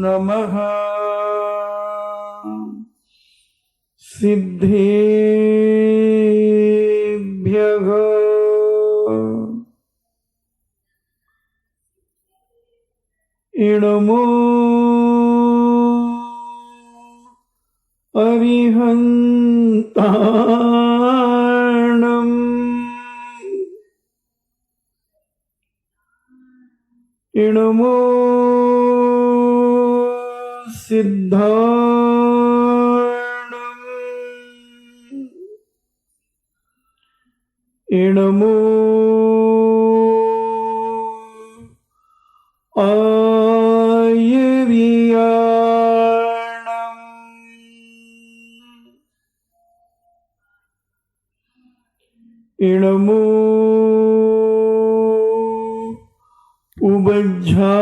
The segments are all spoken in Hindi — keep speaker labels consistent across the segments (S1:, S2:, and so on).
S1: नमः सिद्धेभ्यः इणमो अरिहन्ताणम् इणमो सिद्धाणम् इणमो आयर्याणम् इणमो उबज्झायाणम्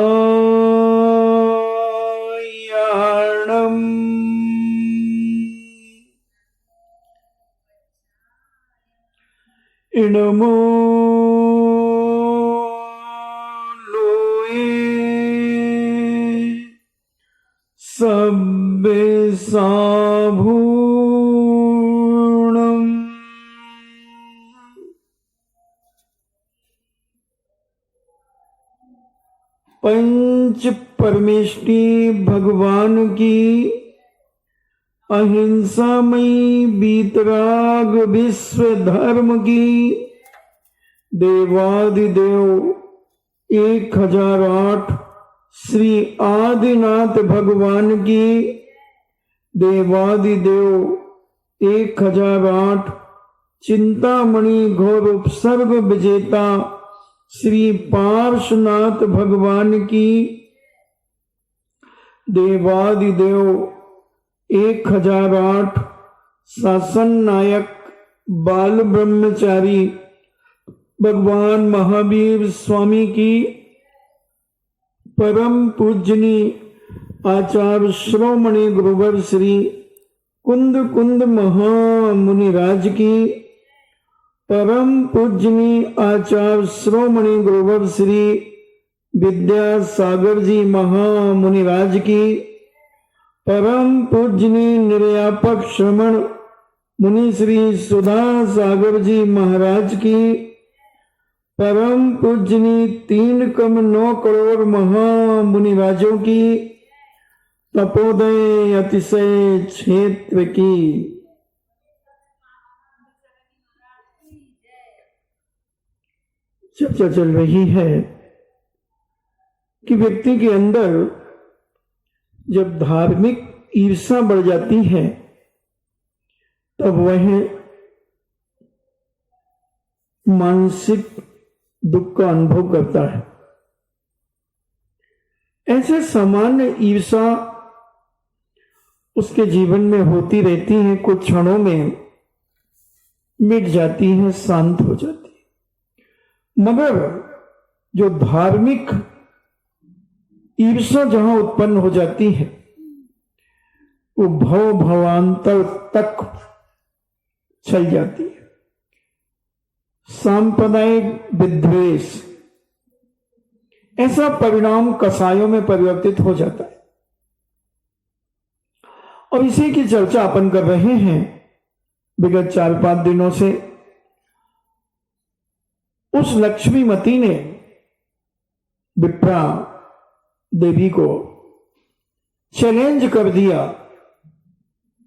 S1: इणमो लोये सब्बेसाभूणम् पंच परमेष्टि भगवान की अहिंसामयी बीतराग विश्व धर्म की देवादिदेव 1008 श्री आदिनाथ भगवान की देवादिदेव 1008 चिंतामणि घोर उपसर्ग विजेता श्री पार्श्वनाथ भगवान की देवादिदेव 1008 शासन नायक बाल ब्रह्मचारी भगवान महावीर स्वामी की परम पूजनी आचार्य श्रोमणि गुरुवर श्री कुंद कुंद महामुनिराज की परम पूजनी आचार्य श्रोमणि गुरुवर श्री विद्यासागर जी महामुनिराज की परम पूजनी निर्यापक श्रमण मुनि श्री सुधा सागर जी महाराज की परम पूजनी 3,9 करोड़ महामुनिराजों की तपोदय अतिशय क्षेत्र की चर्चा चल रही है कि व्यक्ति के अंदर जब धार्मिक ईर्ष्या बढ़ जाती है तब वह मानसिक दुख का अनुभव करता है। ऐसे सामान्य ईर्ष्या उसके जीवन में होती रहती है, कुछ क्षणों में मिट जाती है, शांत हो जाती है। मगर जो धार्मिक ईर्ष्या जहां उत्पन्न हो जाती है वो भव भवांतर तक चल जाती है। सांप्रदायिक विद्वेष ऐसा परिणाम कसायों में परिवर्तित हो जाता है। और इसी की चर्चा अपन कर रहे हैं विगत 4-5 दिनों से। उस लक्ष्मीमती ने विप्रा देवी को चैलेंज कर दिया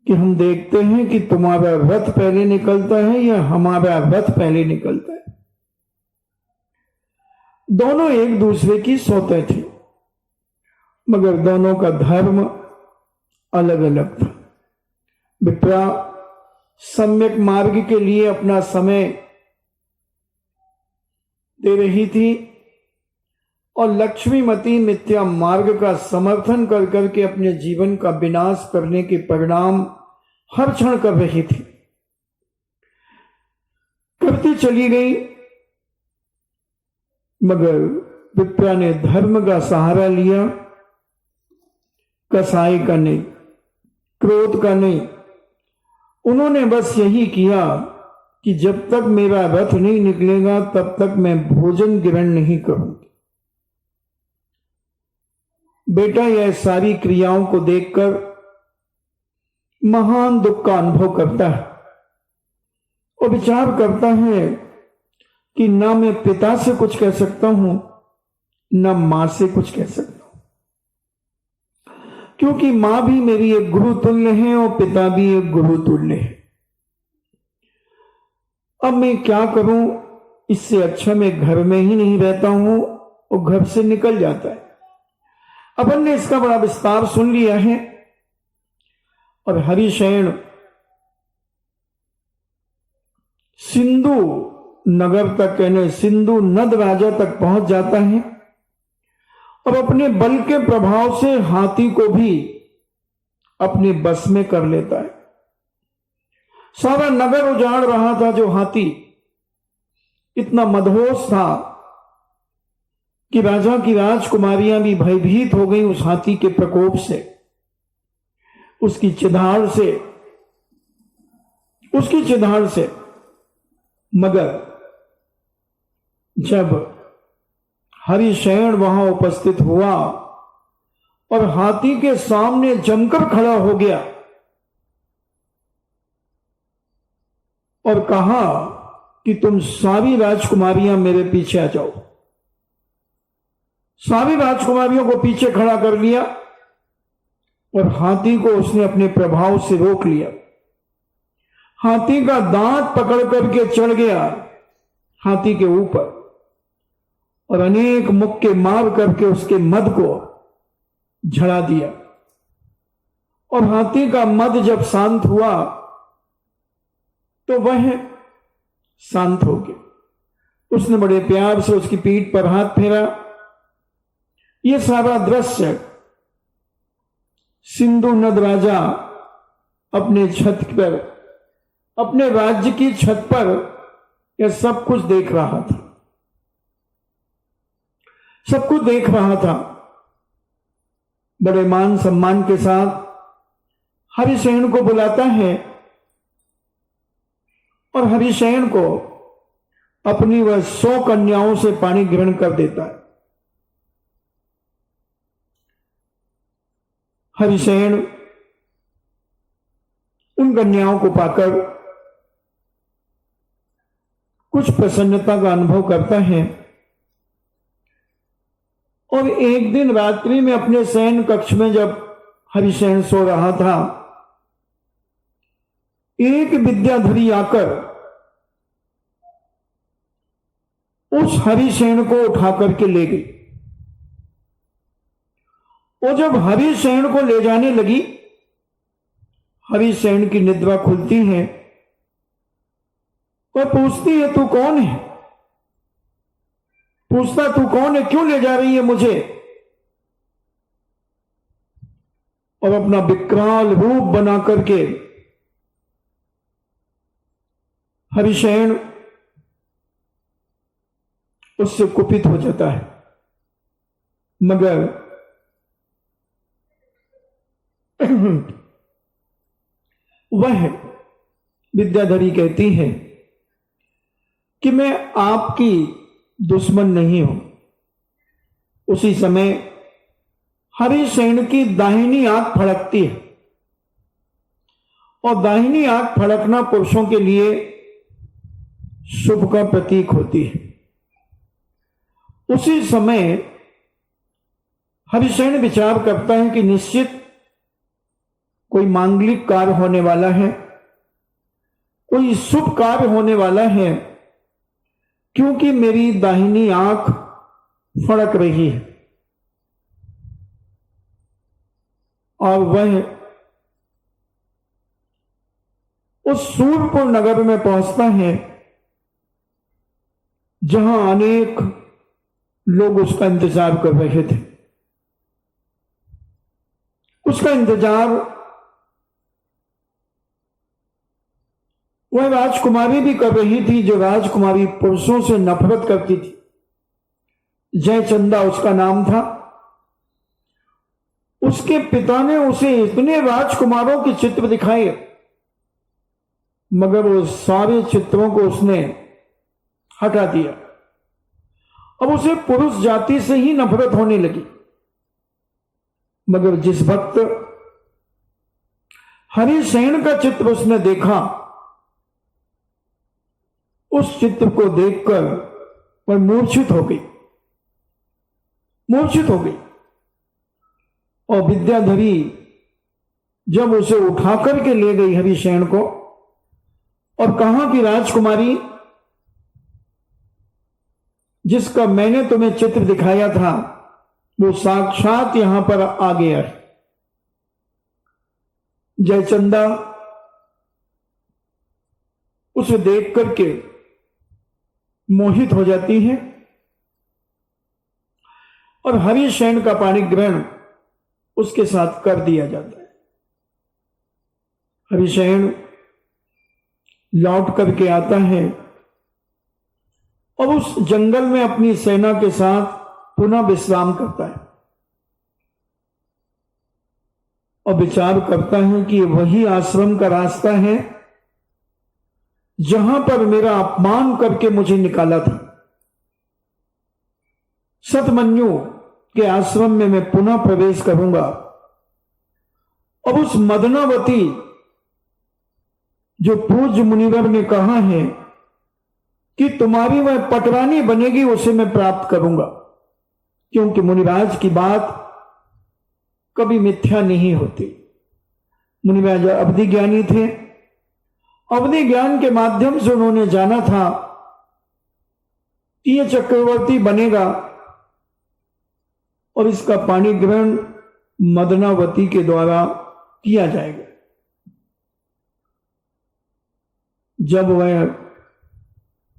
S1: कि हम देखते हैं कि तुम्हारा रथ पहले निकलता है या हमारा रथ पहले निकलता है। दोनों एक दूसरे की सौते थे, मगर दोनों का धर्म अलग अलग था। विप्रा सम्यक मार्ग के लिए अपना समय दे रही थी और लक्ष्मीमती मिथ्या मार्ग का समर्थन कर करके अपने जीवन का विनाश करने के परिणाम हर क्षण कर रही थी। करती चली गई, मगर विप्रा ने धर्म का सहारा लिया, कसाई का नहीं, क्रोध का नहीं। उन्होंने बस यही किया कि जब तक मेरा रथ नहीं निकलेगा तब तक मैं भोजन ग्रहण नहीं करूंगी। बेटा यह सारी क्रियाओं को देखकर महान दुख का अनुभव करता है और विचार करता है कि ना मैं पिता से कुछ कह सकता हूं, ना मां से कुछ कह सकता हूं, क्योंकि मां भी मेरी एक गुरु तुल्य है और पिता भी एक गुरु तुल्य है। अब मैं क्या करूं? इससे अच्छा मैं घर में ही नहीं रहता हूं और घर से निकल जाता है। अपन ने इसका बड़ा विस्तार सुन लिया है और हरिशयन सिंधु नगर तक, यानी सिंधु नद राजा तक पहुंच जाता है और अपने बल के प्रभाव से हाथी को भी अपने बस में कर लेता है। सारा नगर उजाड़ रहा था। जो हाथी इतना मदहोश था कि राजा की राजकुमारियां भी भयभीत हो गई उस हाथी के प्रकोप से, उसकी चिढ़ाड़ से। मगर जब हरिशयन वहां उपस्थित हुआ और हाथी के सामने जमकर खड़ा हो गया और कहा कि तुम सारी राजकुमारियां मेरे पीछे आ जाओ। सारी राजकुमारियों को पीछे खड़ा कर लिया और हाथी को उसने अपने प्रभाव से रोक लिया। हाथी का दांत पकड़ करके चढ़ गया हाथी के ऊपर और अनेक मुक्के मार करके उसके मद को झड़ा दिया। और हाथी का मद जब शांत हुआ तो वह शांत हो गया। उसने बड़े प्यार से उसकी पीठ पर हाथ फेरा। यह सारा दृश्य सिंधु नद राजा अपने छत पर, अपने राज्य की छत पर यह सब कुछ देख रहा था। सब कुछ देख रहा था। बड़े मान सम्मान के साथ हरिशयन को बुलाता है और हरिशयन को अपनी वह 100 कन्याओं से पानी ग्रहण कर देता है। हरिशयन उन कन्याओं को पाकर कुछ प्रसन्नता का अनुभव करता है और एक दिन रात्रि में अपने शयन कक्ष में जब हरिशयन सो रहा था, एक विद्याधरी आकर उस हरिशयन को उठा करके ले गई। और जब हरिशयन को ले जाने लगी, हरिशयन की निद्रा खुलती है और पूछती है तू कौन है? पूछता तू कौन है, क्यों ले जा रही है मुझे? और अपना विकराल रूप बना करके हरिशयन उससे कुपित हो जाता है। मगर वह विद्याधरी कहती है कि मैं आपकी दुश्मन नहीं हूं। उसी समय हरिशयन की दाहिनी आंख फड़कती है और दाहिनी आंख फड़कना पुरुषों के लिए शुभ का प्रतीक होती है। उसी समय हरिशयन विचार करता है कि निश्चित कोई मांगलिक कार्य होने वाला है, कोई शुभ कार्य होने वाला है, क्योंकि मेरी दाहिनी आंख फड़क रही है। और वह उस सूरपुर नगर में पहुंचता है जहां अनेक लोग उसका इंतजार कर रहे थे। उसका इंतजार वह राजकुमारी भी कर रही थी, जो राजकुमारी पुरुषों से नफरत करती थी। जयचंदा उसका नाम था। उसके पिता ने उसे इतने राजकुमारों के चित्र दिखाए, मगर वो सारे चित्रों को उसने हटा दिया। अब उसे पुरुष जाति से ही नफरत होने लगी। मगर जिस वक्त हरिसेन का चित्र उसने देखा, उस चित्र को देखकर वह मूर्छित हो गई। और विद्याधरी जब उसे उठाकर के ले गई हरिसेन को और कहा कि राजकुमारी, जिसका मैंने तुम्हें चित्र दिखाया था वो साक्षात यहां पर आ गया है। जयचंदा उसे देख करके मोहित हो जाती है और हरिसेन का पाणी ग्रहण उसके साथ कर दिया जाता है। हरिसेन लौट करके आता है और उस जंगल में अपनी सेना के साथ पुनः विश्राम करता है और विचार करता है कि वही आश्रम का रास्ता है जहां पर मेरा अपमान करके मुझे निकाला था। सतमन्यु के आश्रम में मैं पुनः प्रवेश करूंगा और उस मदनावती जो पूज्य मुनिवर ने कहा है कि तुम्हारी वह पटरानी बनेगी, उसे मैं प्राप्त करूंगा, क्योंकि मुनिराज की बात कभी मिथ्या नहीं होती। मुनिराज अवधि ज्ञानी थे। अवधि ज्ञान के माध्यम से उन्होंने जाना था कि यह चक्रवर्ती बनेगा और इसका पाणी ग्रहण मदनावती के द्वारा किया जाएगा। जब वह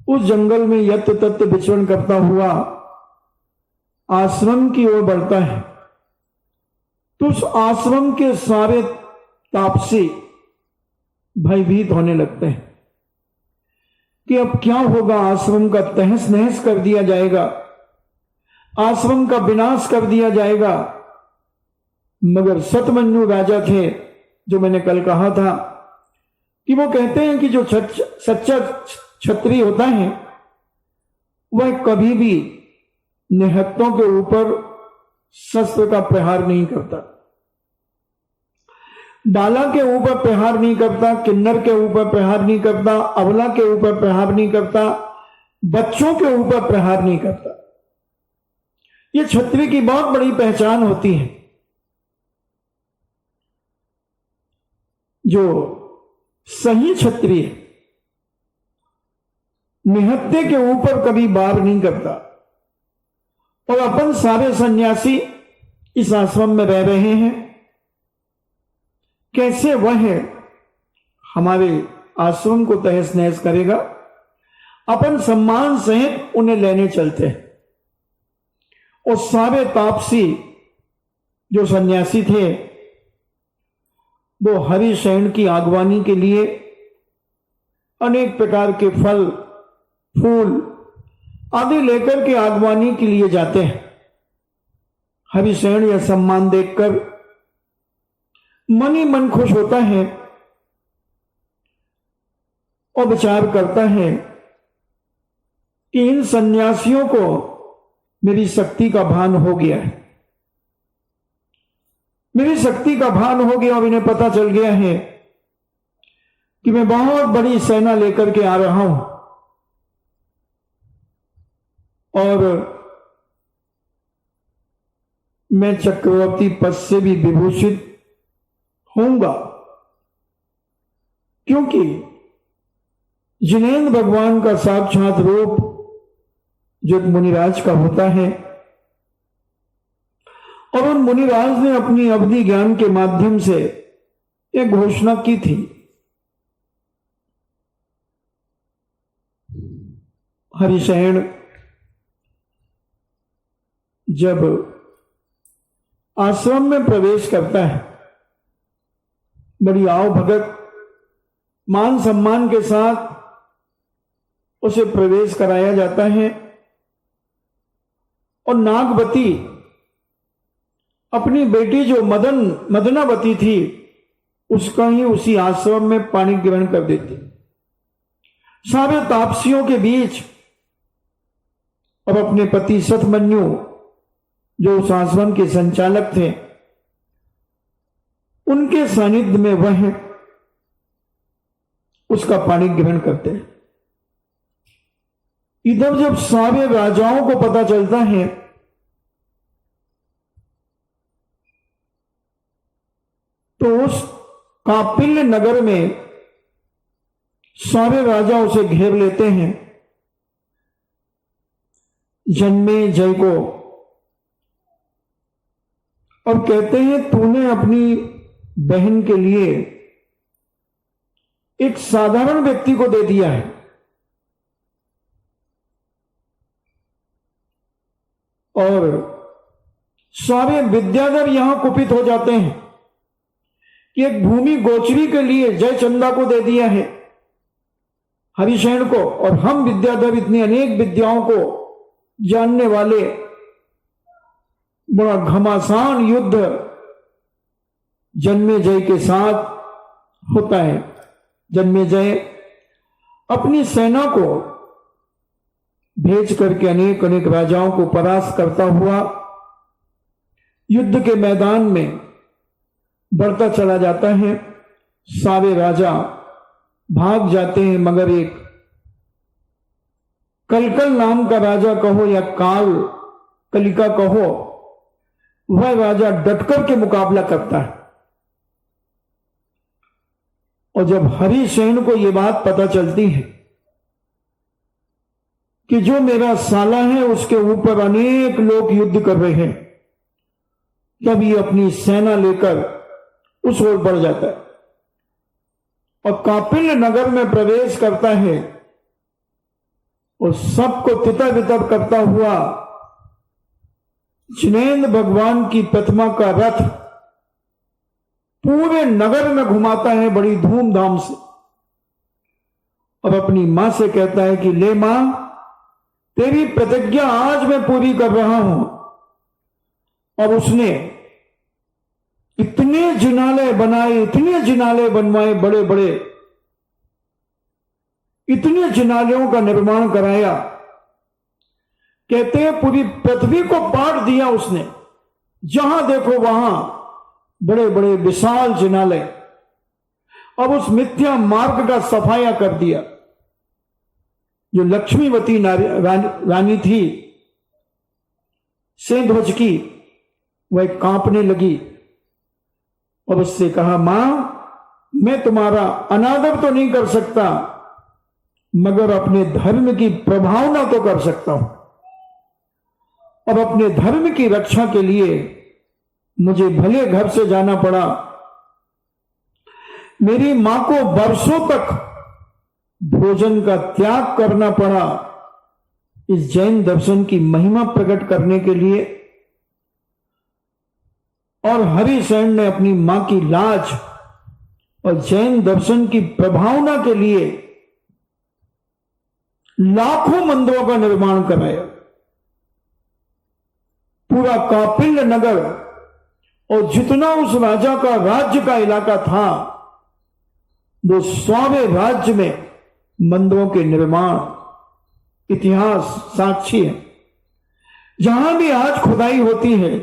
S1: उस जंगल में यत्र तत्र विचरण करता हुआ आश्रम की ओर बढ़ता है तो उस आश्रम के सारे तापसी भयभीत होने लगते हैं कि अब क्या होगा, आश्रम का तहस नहस कर दिया जाएगा, आश्रम का विनाश कर दिया जाएगा। मगर सतमन्यु राजा थे, जो मैंने कल कहा था कि वो कहते हैं कि जो सच्चा क्षत्रिय होता है वह कभी भी निहत्तों के ऊपर शस्त्र का प्रहार नहीं करता, बाला के ऊपर प्रहार नहीं करता, किन्नर के ऊपर प्रहार नहीं करता, अबला के ऊपर प्रहार नहीं करता, बच्चों के ऊपर प्रहार नहीं करता। यह क्षत्रिय की बहुत बड़ी पहचान होती है। जो सही क्षत्रिय निहत्ते के ऊपर कभी वार नहीं करता। और अपन सारे सन्यासी इस आश्रम में रह रहे हैं, कैसे वह हमारे आश्रम को तहस नहस करेगा। अपन सम्मान सहित उन्हें लेने चलते हैं और सारे तापसी जो सन्यासी थे वो हरिसेन की आगवानी के लिए अनेक प्रकार के फल फूल आदि लेकर के आगवानी के लिए जाते हैं। हरिसेन यह सम्मान देखकर मन ही मन खुश होता है और विचार करता है कि इन सन्यासियों को मेरी शक्ति का भान हो गया है, मेरी शक्ति का भान हो गया और इन्हें पता चल गया है कि मैं बहुत बड़ी सेना लेकर के आ रहा हूं और मैं चक्रवर्ती पद से भी विभूषित होऊंगा, क्योंकि जिनेंद्र भगवान का साक्षात रूप जो मुनिराज का होता है और उन मुनिराज ने अपनी अवधि ज्ञान के माध्यम से यह घोषणा की थी। हरिसेन जब आश्रम में प्रवेश करता है, बड़ी आओ भगत मान सम्मान के साथ उसे प्रवेश कराया जाता है और नागवती अपनी बेटी जो मदनावती थी उसका ही उसी आश्रम में पाणी ग्रहण कर देती। सारे तापसियों के बीच और अपने पति सतमन्यु जो उस आश्रम के संचालक थे उनके सानिध्य में वह उसका पानी ग्रहण करते हैं। इधर जब सारे राजाओं को पता चलता है तो उस कापिल्य नगर में सारे राजा उसे घेर लेते हैं। जन्मेजय को और कहते हैं तूने अपनी बहन के लिए एक साधारण व्यक्ति को दे दिया है, और सारे विद्याधर यहां कुपित हो जाते हैं कि एक भूमि गोचरी के लिए जयचंदा को दे दिया है हरिशयन को, और हम विद्याधर इतनी अनेक विद्याओं को जानने वाले, बड़ा घमासान युद्ध जन्मेजय के साथ होता है। जन्मेजय अपनी सेना को भेज करके अनेक अनेक राजाओं को परास्त करता हुआ युद्ध के मैदान में बढ़ता चला जाता है। सारे राजा भाग जाते हैं, मगर एक कलकल नाम का राजा कहो या काल कलिका कहो, वह राजा डटकर के मुकाबला करता है। और जब हरिसेन को यह बात पता चलती है कि जो मेरा साला है उसके ऊपर अनेक लोग युद्ध कर रहे हैं, तब ये अपनी सेना लेकर उस ओर बढ़ जाता है और कापिल्य नगर में प्रवेश करता है और सबको तितर बितर करता हुआ जिनेंद्र भगवान की प्रतिमा का रथ पूरे नगर में घुमाता है बड़ी धूमधाम से, और अपनी मां से कहता है कि ले मां, तेरी प्रतिज्ञा आज मैं पूरी कर रहा हूं। और उसने इतने जिनालय बनाए, इतने जिनालय बनवाए बड़े बड़े, इतने जिनालयों का निर्माण कराया, कहते हैं पूरी पृथ्वी को बांट दिया उसने, जहां देखो वहां बड़े बड़े विशाल जिनालय। अब उस मिथ्या मार्ग का सफाया कर दिया। जो लक्ष्मीवती रानी थी सेंध्वज की, वह कांपने लगी और उससे कहा, मां, मैं तुम्हारा अनादर तो नहीं कर सकता, मगर अपने धर्म की प्रभावना तो कर सकता हूं। अब अपने धर्म की रक्षा के लिए मुझे भले घर से जाना पड़ा, मेरी मां को वर्षों तक भोजन का त्याग करना पड़ा इस जैन दर्शन की महिमा प्रकट करने के लिए। और हरिसेन ने अपनी मां की लाज और जैन दर्शन की प्रभावना के लिए लाखों मंदिरों का निर्माण कराया। पूरा कापिल्य नगर और जितना उस राजा का राज्य का इलाका था, वो सारे राज्य में मंदिरों के निर्माण इतिहास साक्षी है। जहां भी आज खुदाई होती है,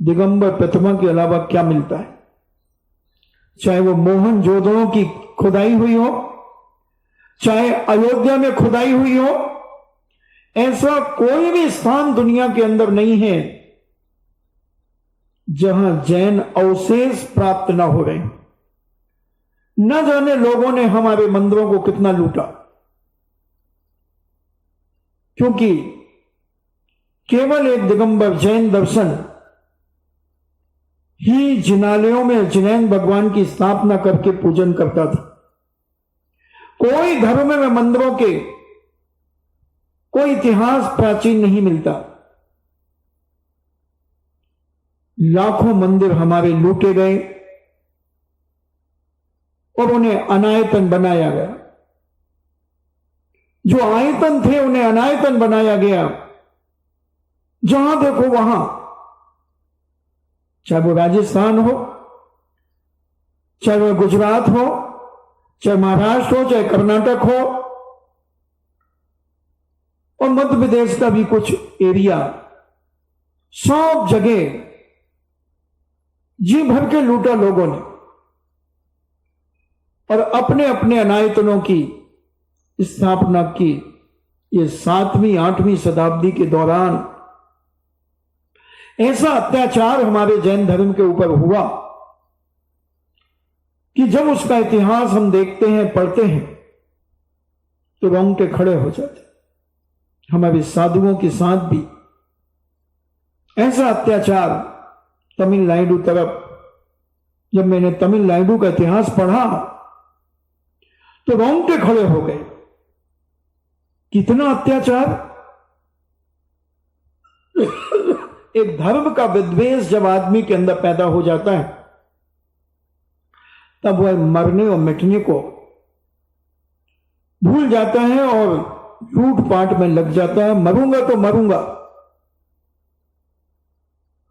S1: दिगंबर प्रतिमा के अलावा क्या मिलता है? चाहे वो मोहनजोदड़ो की खुदाई हुई हो, चाहे अयोध्या में खुदाई हुई हो, ऐसा कोई भी स्थान दुनिया के अंदर नहीं है जहां जैन अवशेष प्राप्त ना हो रहे। न जाने लोगों ने हमारे मंदिरों को कितना लूटा, क्योंकि केवल एक दिगंबर जैन दर्शन ही जिनालयों में जिनैन भगवान की स्थापना करके पूजन करता था। कोई धर्म में मंदिरों के कोई इतिहास प्राचीन नहीं मिलता। लाखों मंदिर हमारे लूटे गए और उन्हें अनायतन बनाया गया। जो आयतन थे उन्हें अनायतन बनाया गया। जहां देखो वहां, चाहे वो राजस्थान हो, चाहे वो गुजरात हो, चाहे महाराष्ट्र हो, चाहे कर्नाटक हो, और मध्य प्रदेश का भी कुछ एरिया, सब जगह जी भर के लूटा लोगों ने, और अपने अपने अनायतनों की स्थापना की। ये 7वीं 8वीं शताब्दी के दौरान ऐसा अत्याचार हमारे जैन धर्म के ऊपर हुआ कि जब उसका इतिहास हम देखते हैं, पढ़ते हैं, तो रोंगटे खड़े हो जाते। हमारे साधुओं के साथ भी ऐसा अत्याचार तमिलनाडु तरफ, जब मैंने तमिलनाडु का इतिहास पढ़ा तो रोंगटे खड़े हो गए। कितना अत्याचार! एक धर्म का विद्वेष जब आदमी के अंदर पैदा हो जाता है, तब वह मरने और मिटने को भूल जाता है और लूटपाट में लग जाता है। मरूंगा तो मरूंगा।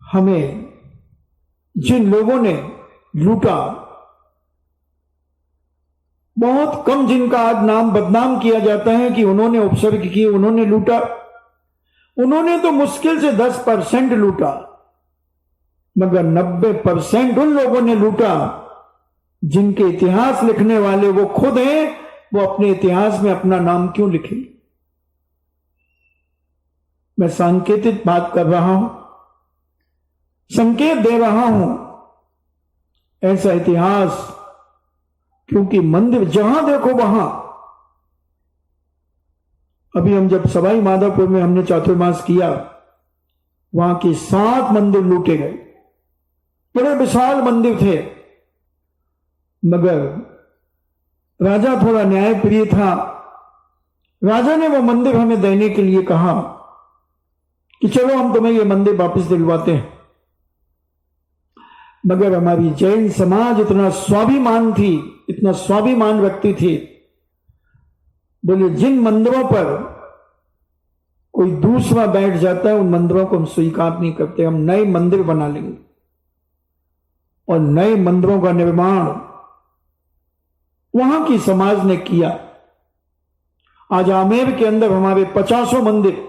S1: हमें जिन लोगों ने लूटा, बहुत कम जिनका आज नाम बदनाम किया जाता है कि उन्होंने उपसर्ग किए, उन्होंने लूटा। उन्होंने तो मुश्किल से 10% लूटा, मगर 90% उन लोगों ने लूटा जिनके इतिहास लिखने वाले वो खुद हैं। वो अपने इतिहास में अपना नाम क्यों लिखे? मैं सांकेतिक बात कर रहा हूं, संकेत दे रहा हूं। ऐसा इतिहास, क्योंकि मंदिर जहां देखो वहां, अभी हम जब सवाई माधोपुर में हमने चातुर्मास किया, वहां के 7 मंदिर लूटे गए। बड़े विशाल मंदिर थे, मगर राजा थोड़ा न्याय प्रिय था। राजा ने वो मंदिर हमें देने के लिए कहा कि चलो हम तुम्हें ये मंदिर वापस दिलवाते हैं। मगर हमारी जैन समाज इतना स्वाभिमान थी, इतना स्वाभिमान रखती थी, बोले जिन मंदिरों पर कोई दूसरा बैठ जाता है उन मंदिरों को हम स्वीकार नहीं करते, हम नए मंदिर बना लेंगे। और नए मंदिरों का निर्माण वहां की समाज ने किया। आज आमेर के अंदर हमारे 50 मंदिर,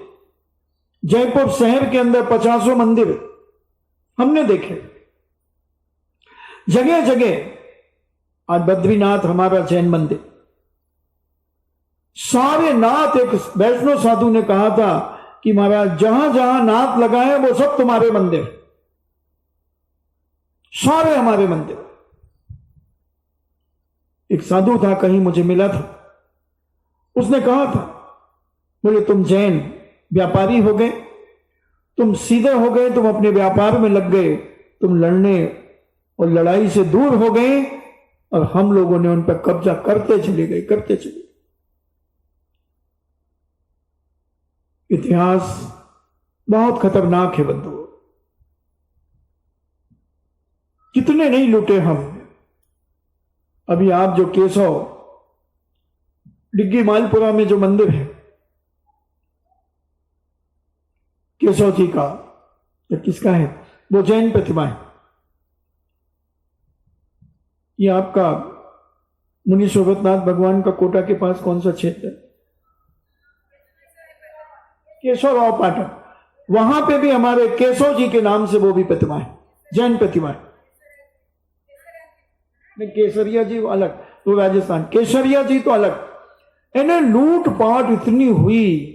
S1: जयपुर शहर के अंदर 50 मंदिर हमने देखे, जगह जगह। आज बद्रीनाथ हमारा जैन मंदिर, सारे नाथ, एक वैष्णव साधु ने कहा था कि महाराज जहां जहां नाथ लगाए वो सब तुम्हारे मंदिर, सारे हमारे मंदिर। एक साधु था, कहीं मुझे मिला था, उसने कहा था, बोले तुम जैन व्यापारी हो गए, तुम सीधे हो गए, तुम अपने व्यापार में लग गए, तुम लड़ने और लड़ाई से दूर हो गए, और हम लोगों ने उन पर कब्जा करते चले गए, करते चले। इतिहास बहुत खतरनाक है बंधुओं। कितने नहीं लूटे हम। अभी आप जो केशव डिग्गी मालपुरा में जो मंदिर है केशव जी का, या किसका है, वो जैन प्रतिमा है। ये आपका मुनि शोभतनाथ भगवान का कोटा के पास कौन सा क्षेत्र है? केशव राव पाठक। वहां पे भी हमारे केशव जी के नाम से वो भी प्रतिमा है, जैन प्रतिमा है। केसरिया जी अलग, तो राजस्थान, केसरिया जी तो अलग। इन्हें लूटपाट इतनी हुई,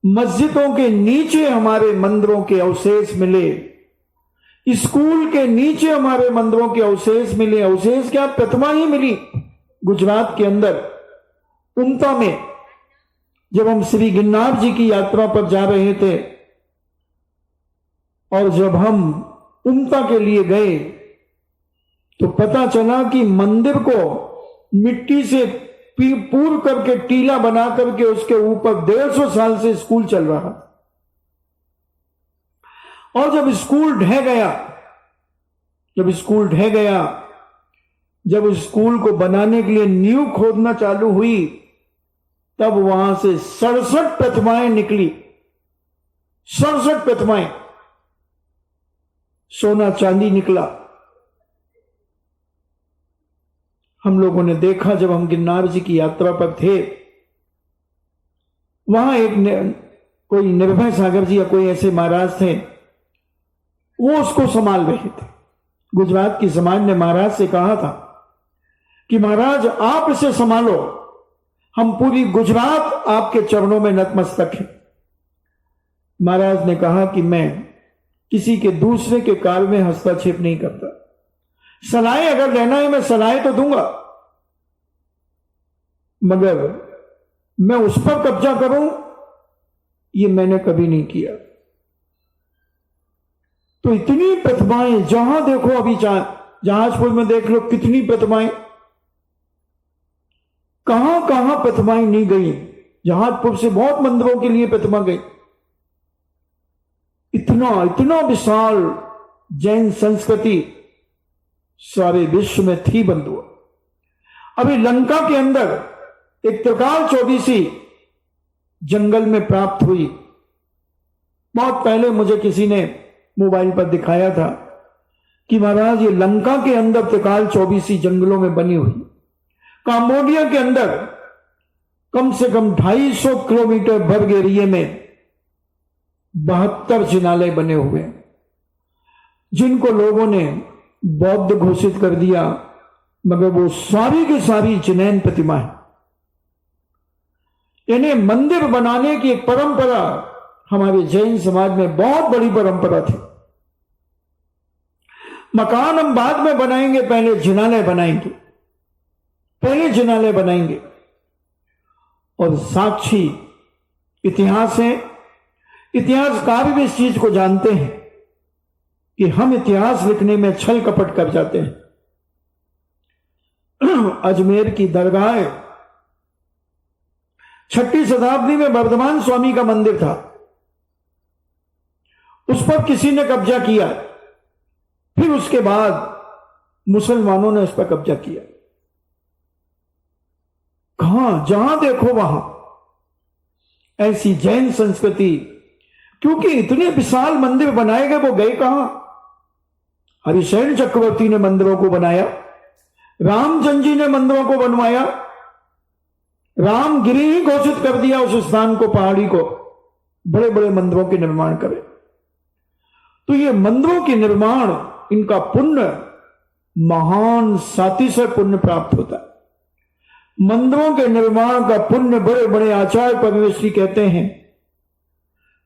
S1: मस्जिदों के नीचे हमारे मंदिरों के अवशेष मिले, स्कूल के नीचे हमारे मंदिरों के अवशेष मिले। अवशेष क्या, प्रतिमा ही मिली। गुजरात के अंदर उमता में जब हम श्री गिरनार जी की यात्रा पर जा रहे थे, और जब हम उमता के लिए गए तो पता चला कि मंदिर को मिट्टी से पूर करके टीला बना करके उसके ऊपर 150 साल से स्कूल चल रहा। और जब स्कूल ढह गया, जब स्कूल को बनाने के लिए नींव खोदना चालू हुई, तब वहां से 67 प्रतिमाएं निकली। 67 प्रतिमाएं, सोना चांदी निकला। हम लोगों ने देखा, जब हम गिरनार जी की यात्रा पर थे, वहां एक कोई निर्भय सागर जी या कोई ऐसे महाराज थे, वो उसको संभाल रहे थे। गुजरात की समाज ने महाराज से कहा था कि महाराज आप इसे संभालो, हम पूरी गुजरात आपके चरणों में नतमस्तक है। महाराज ने कहा कि मैं किसी के दूसरे के कार्य में हस्तक्षेप नहीं करता, सलाह अगर लेना है मैं सलाह तो दूंगा, मगर मैं उस पर कब्जा करूं ये मैंने कभी नहीं किया। तो इतनी प्रतिमाएं जहां देखो, अभी जहाजपुर में देख लो कितनी प्रतिमाएं, कहां कहां प्रतिमाएं नहीं गई। जहाजपुर से बहुत मंदिरों के लिए प्रतिमा गई। इतना इतना विशाल जैन संस्कृति सारे विश्व में थी बंधुओं। अभी लंका के अंदर एक त्रिकाल चौबीसी जंगल में प्राप्त हुई। बहुत पहले मुझे किसी ने मोबाइल पर दिखाया था कि महाराज ये लंका के अंदर त्रिकाल चौबीसी जंगलों में बनी हुई। काम्बोडिया के अंदर कम से कम 250 किलोमीटर वर्ग एरिया में 72 जिनालय बने हुए हैं, जिनको लोगों ने बौद्ध घोषित कर दिया, मगर वो सारी की सारी जिनैन प्रतिमा है। यानी मंदिर बनाने की एक परंपरा हमारे जैन समाज में बहुत बड़ी परंपरा थी। मकान हम बाद में बनाएंगे, पहले जिनालय बनाएंगे, पहले जिनालय बनाएंगे। और साक्षी इतिहास है, इतिहासकार भी इस चीज को जानते हैं कि हम इतिहास लिखने में छल कपट कर जाते हैं। अजमेर की दरगाह 6वीं शताब्दी में वर्धमान स्वामी का मंदिर था, उस पर किसी ने कब्जा किया, फिर उसके बाद मुसलमानों ने उस पर कब्जा किया। कहां जहां देखो वहां ऐसी जैन संस्कृति, क्योंकि इतने विशाल मंदिर बनाए गए, वो गए कहां? हरिशैन चक्रवर्ती ने मंदिरों को बनाया, रामचंद्र जी ने मंदिरों को बनवाया, रामगिरी ही घोषित कर दिया उस स्थान को, पहाड़ी को, बड़े बड़े मंदिरों के निर्माण करे। तो ये मंदिरों के निर्माण, इनका पुण्य महान साथी से पुण्य प्राप्त होता है। मंदिरों के निर्माण का पुण्य बड़े बड़े आचार्य परमेश्वरी कहते हैं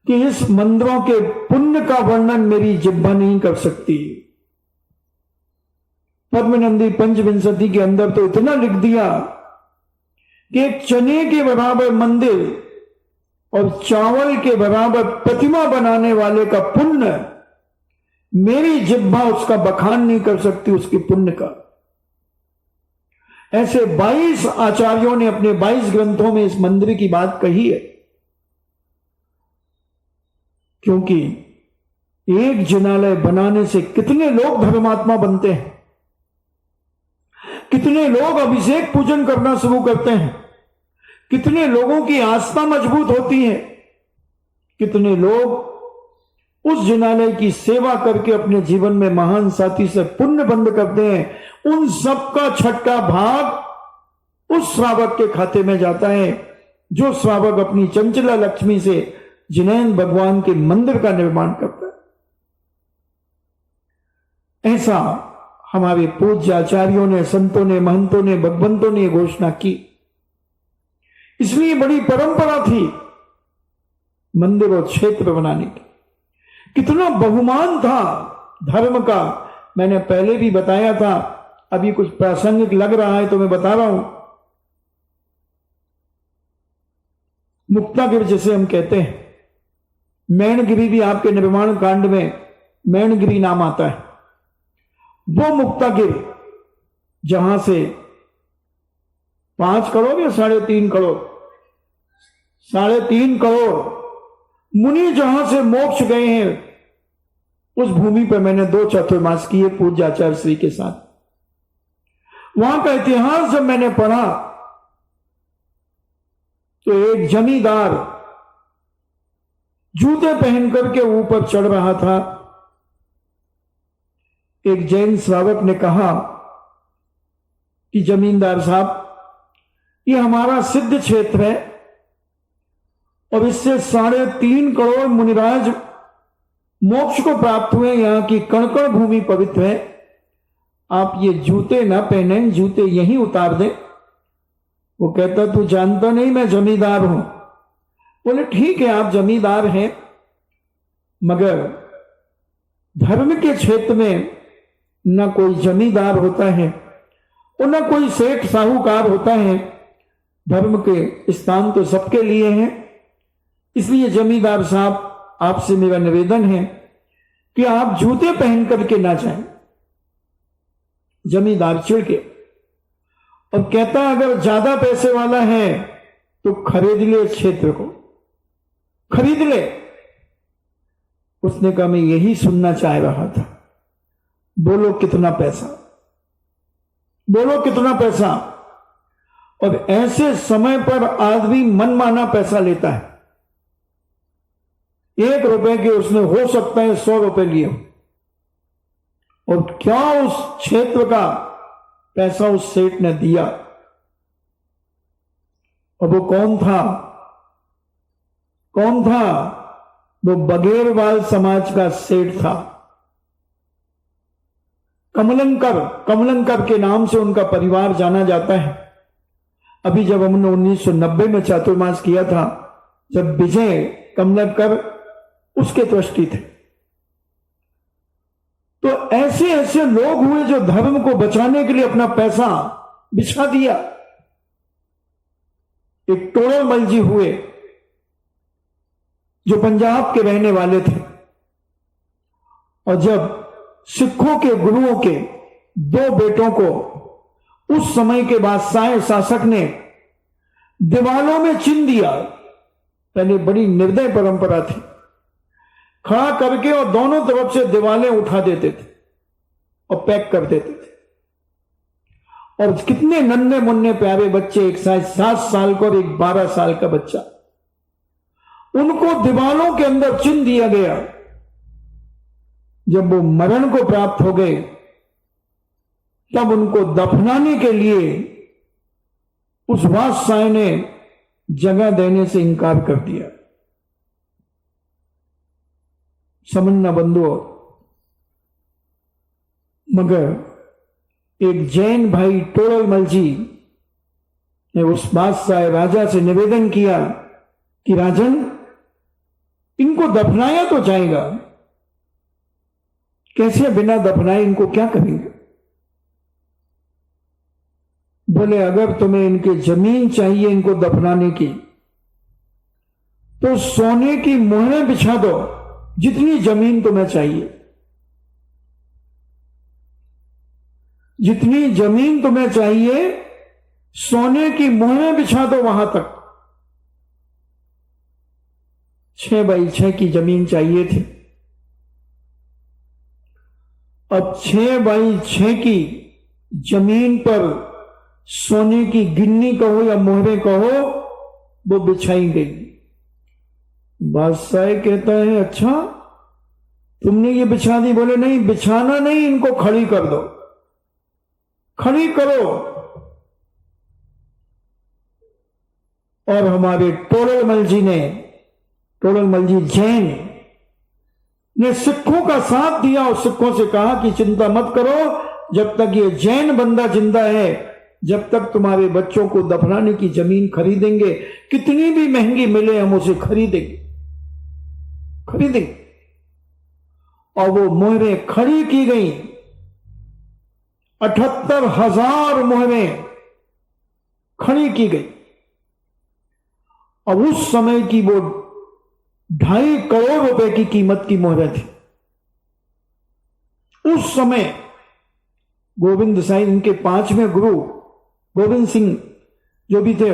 S1: कि इस मंदिरों के पुण्य का वर्णन मेरी जिह्वा नहीं कर सकती। पद्मनंदी पंचविंशति के अंदर तो इतना लिख दिया कि एक चने के बराबर मंदिर और चावल के बराबर प्रतिमा बनाने वाले का पुण्य मेरी जिह्वा उसका बखान नहीं कर सकती, उसके पुण्य का। ऐसे 22 आचार्यों ने अपने 22 ग्रंथों में इस मंदिर की बात कही है। क्योंकि एक जिनालय बनाने से कितने लोग धर्मात्मा बनते हैं, कितने लोग अभिषेक पूजन करना शुरू करते हैं, कितने लोगों की आस्था मजबूत होती है, कितने लोग उस जिनालय की सेवा करके अपने जीवन में महान साथी से पुण्य बंद करते हैं। उन सबका छठा भाग उस श्रावक के खाते में जाता है, जो श्रावक अपनी चंचला लक्ष्मी से जिनैन भगवान के मंदिर का निर्माण करता है। ऐसा हमारे पूज्य आचार्यों ने, संतों ने, महंतों ने, भगवंतों ने घोषणा की। इसलिए बड़ी परंपरा थी मंदिर और क्षेत्र बनाने की। कितना बहुमान था धर्म का, मैंने पहले भी बताया था, अभी कुछ प्रासंगिक लग रहा है तो मैं बता रहा हूं। मुक्तागिरि जिसे हम कहते हैं, मैणगिरी भी आपके निर्माण कांड में मैणगिरी नाम आता है। वो मुक्तागिरि जहां से 5 करोड़ या 3.5 करोड़, 3.5 करोड़ मुनि जहां से मोक्ष गए हैं, उस भूमि पर मैंने 2 चातुर्मास किए पूज्य आचार्य श्री के साथ। वहां का इतिहास जब मैंने पढ़ा तो एक जमींदार जूते पहन करके ऊपर चढ़ रहा था। एक जैन श्रावक ने कहा कि जमींदार साहब, ये हमारा सिद्ध क्षेत्र है और इससे 3.5 करोड़ मुनिराज मोक्ष को प्राप्त हुए, यहां की कण कण भूमि पवित्र है, आप ये जूते ना पहने, जूते यहीं उतार दें। वो कहता तू जानता नहीं मैं जमींदार हूं। बोले ठीक है आप जमींदार हैं, मगर धर्म के क्षेत्र में ना कोई जमींदार होता है और ना कोई सेठ साहूकार होता है। धर्म के स्थान तो सबके लिए हैं। इसलिए जमींदार साहब आपसे मेरा निवेदन है कि आप जूते पहन करके ना जाएं। जमींदार चिढ़ के और कहता अगर ज्यादा पैसे वाला है तो खरीद ले इस क्षेत्र को, खरीद ले। उसने कहा मैं यही सुनना चाह रहा था, बोलो कितना पैसा, बोलो कितना पैसा। और ऐसे समय पर आदमी मनमाना पैसा लेता है। 1 रुपए के उसने हो सकता है 100 रुपए लिए, और क्या उस क्षेत्र का पैसा उस सेठ ने दिया। और वो कौन था? कौन था? वो बघेरवाल समाज का सेठ था। कमलंकर, कमलंकर के नाम से उनका परिवार जाना जाता है। अभी जब हमने 1990 में चातुर्मास किया था, जब विजय कमलंकर उसके ट्रस्टी थे, तो ऐसे ऐसे लोग हुए जो धर्म को बचाने के लिए अपना पैसा बिछा दिया। एक टोड़रमल जी हुए जो पंजाब के रहने वाले थे, और जब सिखों के गुरुओं के 2 बेटों को उस समय के बादशाह शासक ने दीवालों में चिन दिया, पहले बड़ी निर्दय परंपरा थी, खड़ा करके और दोनों तरफ से दीवालें उठा देते थे और पैक कर देते थे। और कितने नन्हे मुन्ने प्यारे बच्चे, एक 7 साल का और एक 12 साल का बच्चा, उनको दीवालों के अंदर चिन दिया गया। जब वो मरण को प्राप्त हो गए, तब उनको दफनाने के लिए उस बादशाह ने जगह देने से इनकार कर दिया। समझना बंधुओं, मगर एक जैन भाई टोड़रमल जी ने उस बादशाह राजा से निवेदन किया कि राजन, इनको दफनाया तो जाएगा, कैसे बिना दफनाए इनको क्या करेंगे? बोले अगर तुम्हें इनके जमीन चाहिए इनको दफनाने की, तो सोने की मोहरें बिछा दो, जितनी जमीन तुम्हें चाहिए, जितनी जमीन तुम्हें चाहिए, सोने की मोहरें बिछा दो वहां तक। 6 बाई 6 की जमीन चाहिए थी। अब 6 बाई 6 की जमीन पर सोने की गिन्नी कहो या मोहरें कहो, वो बिछाई गई। बादशाह कहता है अच्छा तुमने ये बिछा दी? बोले नहीं, बिछाना नहीं, इनको खड़ी कर दो, खड़ी करो। और हमारे टोड़रमल जी ने, टोड़रमल जी जैन ने सिखों का साथ दिया और सिखों से कहा कि चिंता मत करो, जब तक ये जैन बंदा जिंदा है, जब तक तुम्हारे बच्चों को दफनाने की जमीन खरीदेंगे, कितनी भी महंगी मिले हम उसे खरीदेंगे, खरीदेंगे। और वो मोहरें खड़ी की गई। 78,000 मोहरें खड़ी की गई। और उस समय की वो 2.5 करोड़ रुपए की कीमत की मोहरें थी। उस समय गोविंद साईं, उनके 5वें गुरु गोविंद सिंह जो भी थे,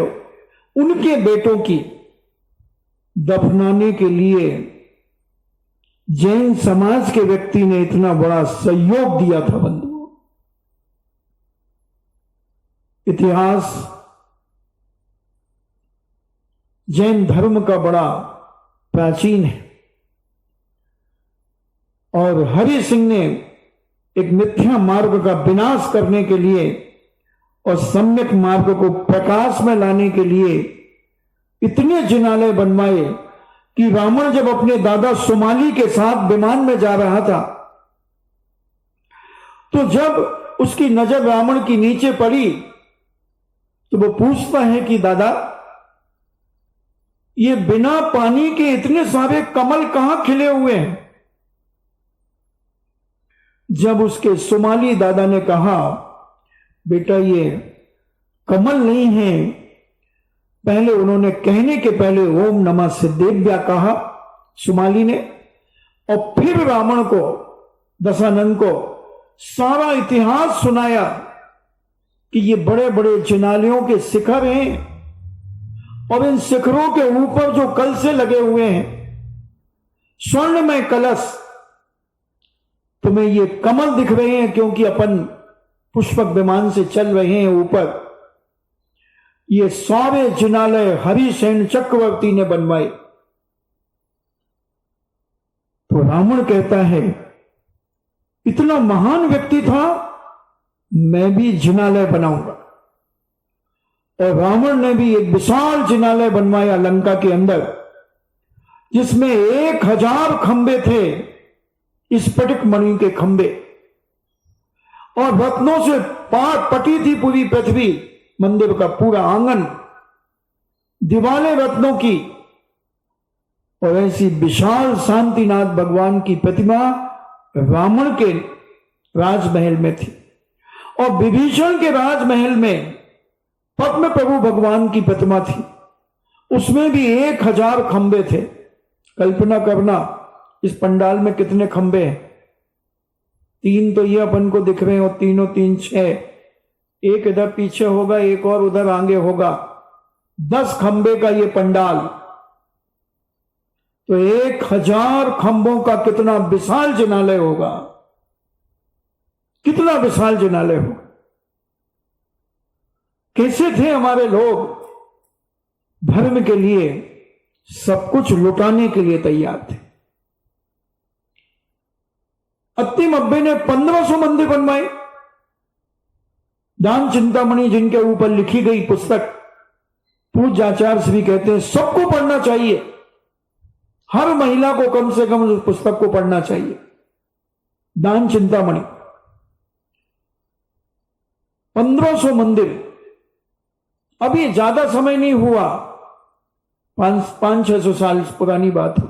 S1: उनके बेटों की दफनाने के लिए जैन समाज के व्यक्ति ने इतना बड़ा सहयोग दिया था। बंधुओं, इतिहास जैन धर्म का बड़ा प्राचीन है। और हरि सिंह ने एक मिथ्या मार्ग का विनाश करने के लिए और सम्यक मार्ग को प्रकाश में लाने के लिए इतने जिनालय बनवाए कि रावण जब अपने दादा सुमाली के साथ विमान में जा रहा था, तो जब उसकी नजर रावण की नीचे पड़ी तो वो पूछता है कि दादा, ये बिना पानी के इतने सारे कमल कहां खिले हुए हैं? जब उसके सुमाली दादा ने कहा, बेटा ये कमल नहीं है, पहले उन्होंने कहने के पहले ओम नमः सिद्धेभ्या कहा सुमाली ने, और फिर रावण को, दशानन को सारा इतिहास सुनाया कि ये बड़े बड़े चिनालियों के शिखर हैं और इन शिखरों के ऊपर जो कलशे लगे हुए हैं, स्वर्णमय कलश, तुम्हें ये कमल दिख रहे हैं क्योंकि अपन पुष्पक विमान से चल रहे हैं ऊपर। ये सारे जिनालय हरिसेन चक्रवर्ती ने बनवाए। तो रावण कहता है, इतना महान व्यक्ति था, मैं भी जिनालय बनाऊंगा। और रावण ने भी एक विशाल जिनालय बनवाया लंका के अंदर, जिसमें 1000 खंबे थे, स्फटिक मणि के खंबे, और रत्नों से पटी थी पूरी पृथ्वी, मंदिर का पूरा आंगन, दीवारें रत्नों की। और ऐसी विशाल शांतिनाथ भगवान की प्रतिमा रावण के राजमहल में थी। और विभीषण के राजमहल में पद्म प्रभु भगवान की प्रतिमा थी, उसमें भी 1000 खंबे थे। कल्पना करना इस पंडाल में कितने खंबे हैं। 3 तो ये अपन को दिख रहे हैं, और 3 और 3 6, एक इधर पीछे होगा, एक और उधर आगे होगा। 10 खंबे का ये पंडाल। तो 1000 खंभों का कितना विशाल जिनालय होगा, कितना विशाल जिनालय होगा। कैसे थे हमारे लोग, धर्म के लिए सब कुछ लुटाने के लिए तैयार थे। अत्तिम अब्बे ने 1500 मंदिर बनवाए। दान चिंतामणि जिनके ऊपर लिखी गई पुस्तक, पूज्य आचार्य श्री कहते हैं सबको पढ़ना चाहिए, हर महिला को कम से कम उस पुस्तक को पढ़ना चाहिए। दान चिंतामणि 1500 मंदिर। अभी ज्यादा समय नहीं हुआ, 500-600 साल पुरानी बात है,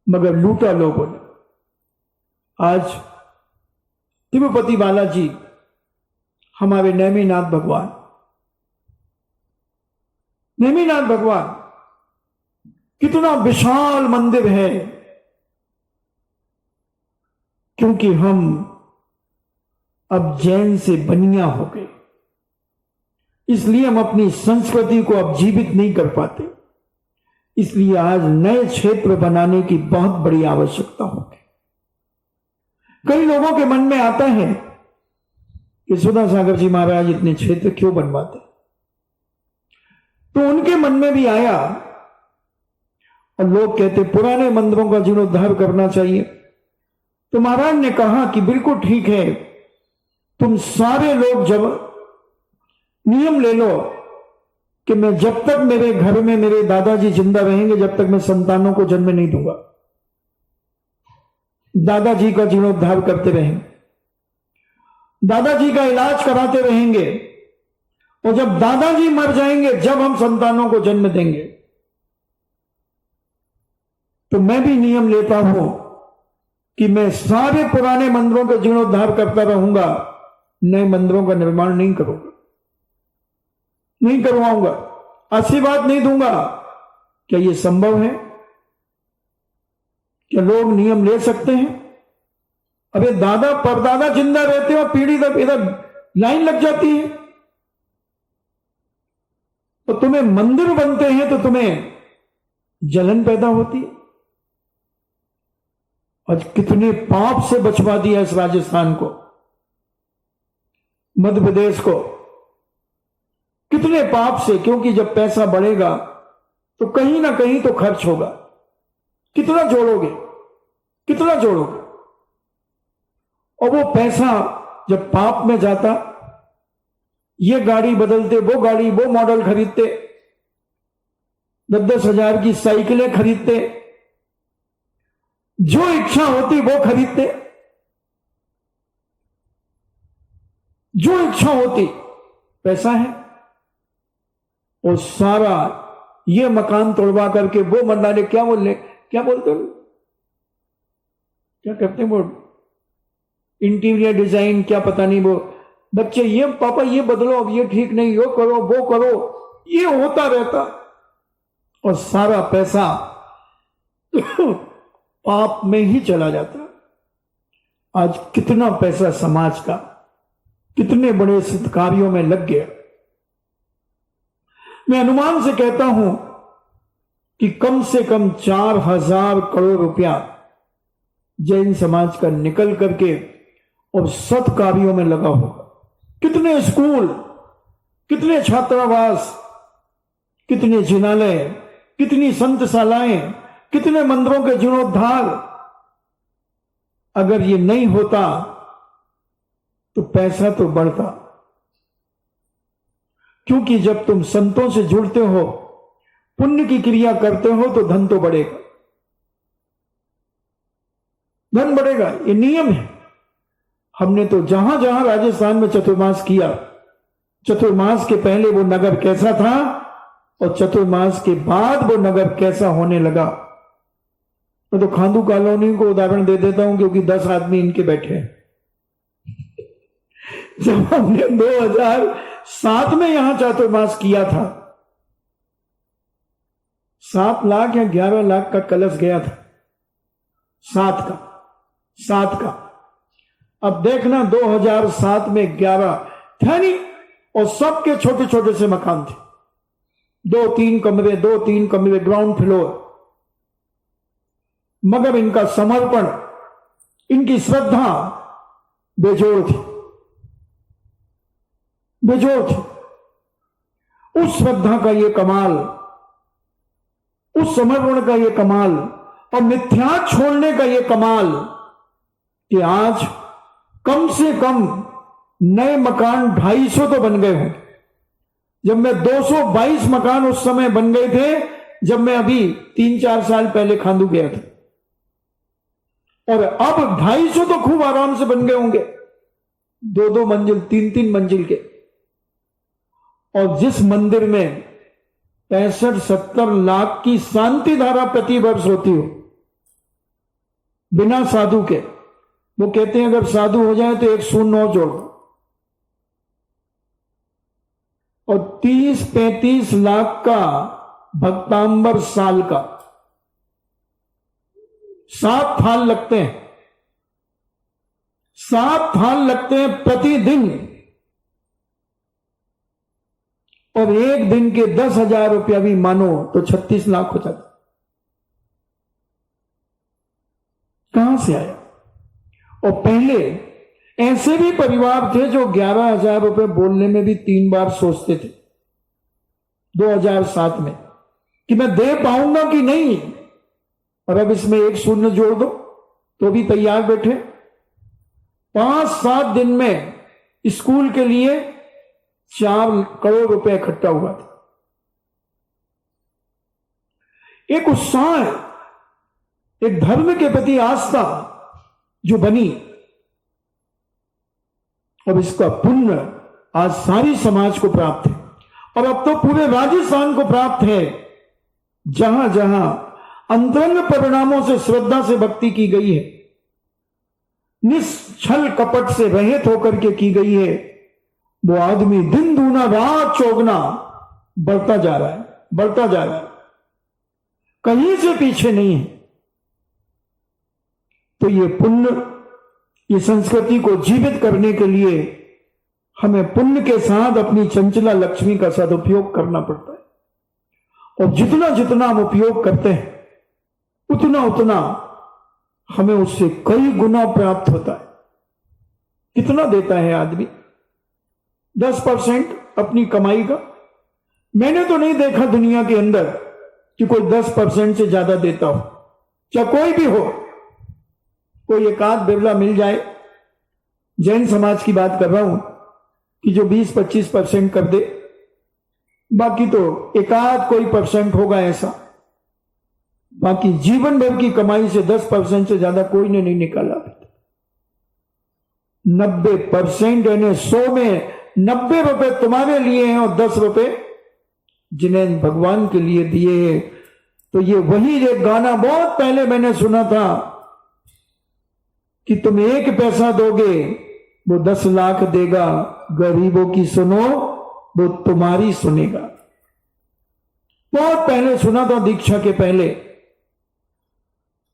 S1: मगर लूटा लोगों ने। आज तिरुपति बालाजी, हमारे नेमिनाथ भगवान, नेमिनाथ भगवान कितना विशाल मंदिर है, क्योंकि हम अब जैन से बनिया हो गए, इसलिए हम अपनी संस्कृति को अब जीवित नहीं कर पाते। इसलिए आज नए क्षेत्र बनाने की बहुत बड़ी आवश्यकता होगी। कई लोगों के मन में आता है कि सुधा सागर जी महाराज इतने क्षेत्र क्यों बनवाते, तो उनके मन में भी आया, और लोग कहते पुराने मंदिरों का जीर्णोद्धार करना चाहिए। तो महाराज ने कहा कि बिल्कुल ठीक है, तुम सारे लोग जब नियम ले लो कि मैं जब तक मेरे घर में मेरे दादाजी जिंदा रहेंगे, जब तक मैं संतानों को जन्म नहीं दूंगा, दादाजी का जीर्णोद्धार करते रहेंगे, दादाजी का इलाज कराते रहेंगे, और जब दादाजी मर जाएंगे, जब हम संतानों को जन्म देंगे, तो मैं भी नियम लेता हूं कि मैं सारे पुराने मंदिरों का जीर्णोद्धार करता रहूंगा, नए मंदिरों का निर्माण नहीं करूंगा, नहीं करवाऊंगा, आशीर्वाद नहीं दूंगा। क्या यह संभव है? क्या लोग नियम ले सकते हैं? अबे दादा परदादा जिंदा रहते हो, पीढ़ी तक इधर लाइन लग जाती है, तो तुम्हें मंदिर बनते हैं तो तुम्हें जलन पैदा होती है। आज कितने पाप से बचवा दिया इस राजस्थान को, मध्य प्रदेश को, कितने पाप से। क्योंकि जब पैसा बढ़ेगा तो कहीं ना कहीं तो खर्च होगा। कितना जोड़ोगे, कितना जोड़ोगे? और वो पैसा जब पाप में जाता, ये गाड़ी बदलते, वो गाड़ी, वो मॉडल खरीदते, 10-10 हजार की साइकिलें खरीदते, जो इच्छा होती वो खरीदते, जो इच्छा होती, पैसा है, और सारा ये मकान तोड़वा करके वो मरना, क्या बोलते हो, क्या करते हैं वो, इंटीरियर डिजाइन, क्या पता नहीं, वो बच्चे ये पापा ये बदलो, अब ये ठीक नहीं, यो करो वो करो, ये होता रहता, और सारा पैसा पाप में ही चला जाता। आज कितना पैसा समाज का कितने बड़े सत्कार्यों में लग गया। मैं अनुमान से कहता हूं कि कम से कम 4,000 करोड़ रुपया जैन समाज का निकल करके और सत्कार्यों में लगा होगा। कितने स्कूल, कितने छात्रावास, कितने जिनालय, कितनी संतशालाएं, कितने मंदिरों के जीर्णोद्धार। अगर ये नहीं होता तो पैसा तो बढ़ता, क्योंकि जब तुम संतों से जुड़ते हो, पुण्य की क्रिया करते हो, तो धन तो बढ़ेगा, धन बढ़ेगा, ये नियम है। हमने तो जहां जहां राजस्थान में चतुर्मास किया, चतुर्मास के पहले वो नगर कैसा था और चतुर्मास के बाद वो नगर कैसा होने लगा। मैं तो खांडू कॉलोनी को उदाहरण दे देता हूं, क्योंकि 10 आदमी इनके बैठे हैं। जब हमने 2007 में यहां चातुर्मास किया था, 7 लाख या 11 लाख का कलश गया था, 7 का। अब देखना 2007 में 11 था नहीं, और सबके छोटे छोटे से मकान थे, 2-3 कमरे, ग्राउंड फ्लोर। मगर इनका समर्पण, इनकी श्रद्धा बेजोड़ थी। उस श्रद्धा का ये कमाल, उस समर्पण का ये कमाल, और मिथ्या छोड़ने का ये कमाल कि आज कम से कम नए मकान 250 तो बन गए हों। जब मैं 222 मकान उस समय बन गए थे, जब मैं अभी 3-4 साल पहले खांडू गया था, और अब 250 तो खूब आराम से बन गए होंगे, 2-2 मंजिल, 3-3 मंजिल के। और जिस मंदिर में 65-70 लाख की शांति धारा प्रति वर्ष होती हो, बिना साधु के, वो कहते हैं अगर साधु हो जाए तो 1 शून्य और जोड़ दो, और 30-35 लाख का भक्तांबर साल का, 7 थाल लगते हैं, 7 थाल लगते हैं प्रतिदिन, और एक दिन के 10,000 रुपया भी मानो तो 36 लाख हो जाता। कहां से आया? और पहले ऐसे भी परिवार थे जो 11,000 रुपए बोलने में भी 3 बार सोचते थे 2007 में कि मैं दे पाऊंगा कि नहीं, और अब इसमें 1 शून्य जोड़ दो तो भी तैयार बैठे। 5-7 दिन में स्कूल के लिए 4 करोड़ रुपए इकट्ठा हुआ था। एक उत्साह, एक धर्म के प्रति आस्था जो बनी, और इसका पुण्य आज सारी समाज को प्राप्त है, और अब तो पूरे राजस्थान को प्राप्त है। जहां जहां अंतरंग परिणामों से श्रद्धा से भक्ति की गई है, निश्छल कपट से रहित होकर के की गई है, वो आदमी दिन दूना रात चौगुना बढ़ता जा रहा है, कहीं से पीछे नहीं है। तो ये पुण्य, ये संस्कृति को जीवित करने के लिए हमें पुण्य के साथ अपनी चंचला लक्ष्मी का सदुपयोग करना पड़ता है, और जितना जितना हम उपयोग करते हैं उतना उतना हमें उससे कई गुना प्राप्त होता है। कितना देता है आदमी? 10% अपनी कमाई का। मैंने तो नहीं देखा दुनिया के अंदर कि कोई 10% से ज्यादा देता हो, चाहे कोई भी हो। कोई एकाध बिरला मिल जाए, जैन समाज की बात कर रहा हूं, कि जो 20-25% कर दे, बाकी तो एकाध कोई % होगा ऐसा। बाकी जीवन भर की कमाई से 10% से ज्यादा कोई ने नहीं निकाला। 90% यानी 100 में 90 रुपए तुम्हारे लिए हैं और 10 रुपए जिन्हें भगवान के लिए दिए हैं। तो ये वही एक गाना बहुत पहले मैंने सुना था कि तुम 1 पैसा दोगे वो 10 लाख देगा, गरीबों की सुनो वो तुम्हारी सुनेगा। बहुत पहले सुना था, दीक्षा के पहले।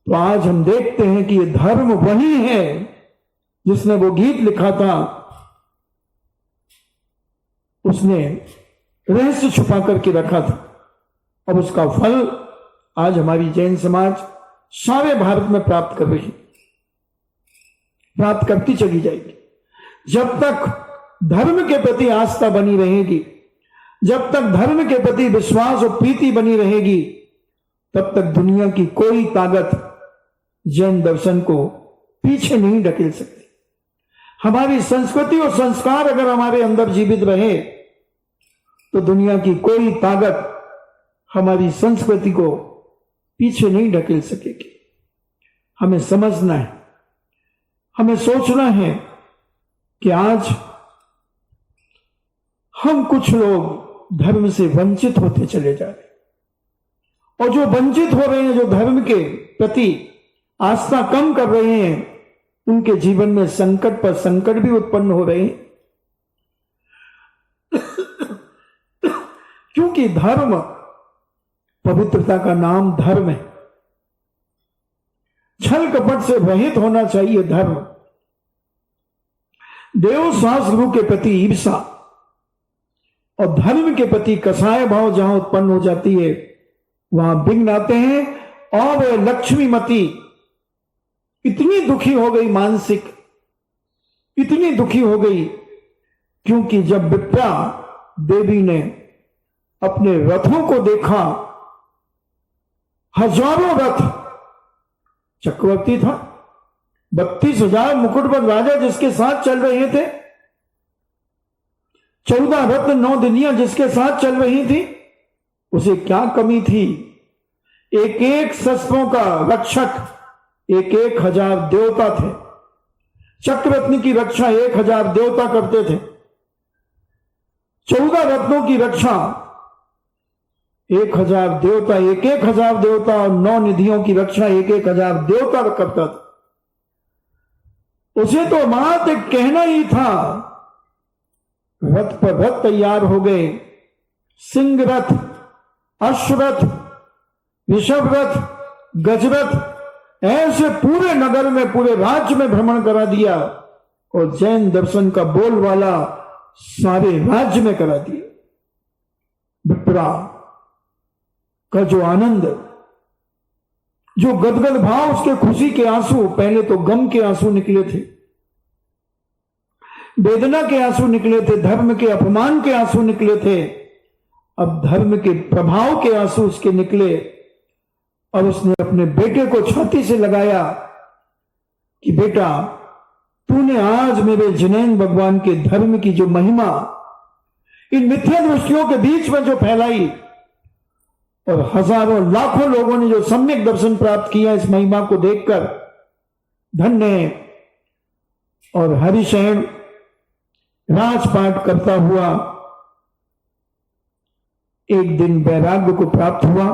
S1: तो आज हम देखते हैं कि ये धर्म वही है जिसने वो गीत लिखा था, उसने रहस्य छुपा करके रखा था। अब उसका फल आज हमारी जैन समाज सारे भारत में प्राप्त कर रही, प्राप्त करती चली जाएगी। जब तक धर्म के प्रति आस्था बनी रहेगी, जब तक धर्म के प्रति विश्वास और प्रीति बनी रहेगी, तब तक दुनिया की कोई ताकत जैन दर्शन को पीछे नहीं ढकेल सकती। हमारी संस्कृति और संस्कार अगर हमारे अंदर जीवित रहे तो दुनिया की कोई ताकत हमारी संस्कृति को पीछे नहीं ढकेल सकेगी। हमें समझना है, हमें सोचना है कि आज हम कुछ लोग धर्म से वंचित होते चले जा रहे हैं, और जो वंचित हो रहे हैं, जो धर्म के प्रति आस्था कम कर रहे हैं, उनके जीवन में संकट पर संकट भी उत्पन्न हो रहे हैं। क्योंकि धर्म, पवित्रता का नाम धर्म है। छल कपट से रहित होना चाहिए धर्म। देव शास्त्र के प्रति ईर्षा और धर्म के प्रति कसाय भाव जहां उत्पन्न हो जाती है, वहां विघ्न आते हैं। और लक्ष्मीमती इतनी दुखी हो गई, मानसिक इतनी दुखी हो गई, क्योंकि जब विप्रा देवी ने अपने रथों को देखा, हजारों रथ, चक्रवर्ती था, 32,000 मुकुटबंद राजा जिसके साथ चल रहे थे, 14 रत्न 9 दिनियां जिसके साथ चल रही थी, उसे क्या कमी थी? एक एक शस्त्रों का रक्षक 1,000 देवता थे। चक्ररत्न की रक्षा 1,000 देवता करते थे। 14 रत्नों की रक्षा 1,000 देवता, 1,000 देवता, और 9 निधियों की रक्षा 1,000 देवता करता था। उसे तो मात्र कहना ही था। रथ पर रथ तैयार हो गए, सिंह रथ, अश्वरथ, ऋषभ रथ, गजरथ, ऐसे पूरे नगर में, पूरे राज्य में भ्रमण करा दिया, और जैन दर्शन का बोलवाला सारे राज्य में करा दिया। विप्रा का जो आनंद, जो गदगद भाव, उसके खुशी के आंसू, पहले तो गम के आंसू निकले थे, वेदना के आंसू निकले थे, धर्म के अपमान के आंसू निकले थे, अब धर्म के प्रभाव के आंसू उसके निकले। और उसने अपने बेटे को छाती से लगाया कि बेटा, तूने आज मेरे जिनेन भगवान के धर्म की जो महिमा इन मिथ्या दृष्टियों के बीच में जो फैलाई, और हजारों लाखों लोगों ने जो सम्यक दर्शन प्राप्त किया इस महिमा को देखकर, धन्य है। और हरिशयन राजपाट करता हुआ एक दिन वैराग्य को प्राप्त हुआ।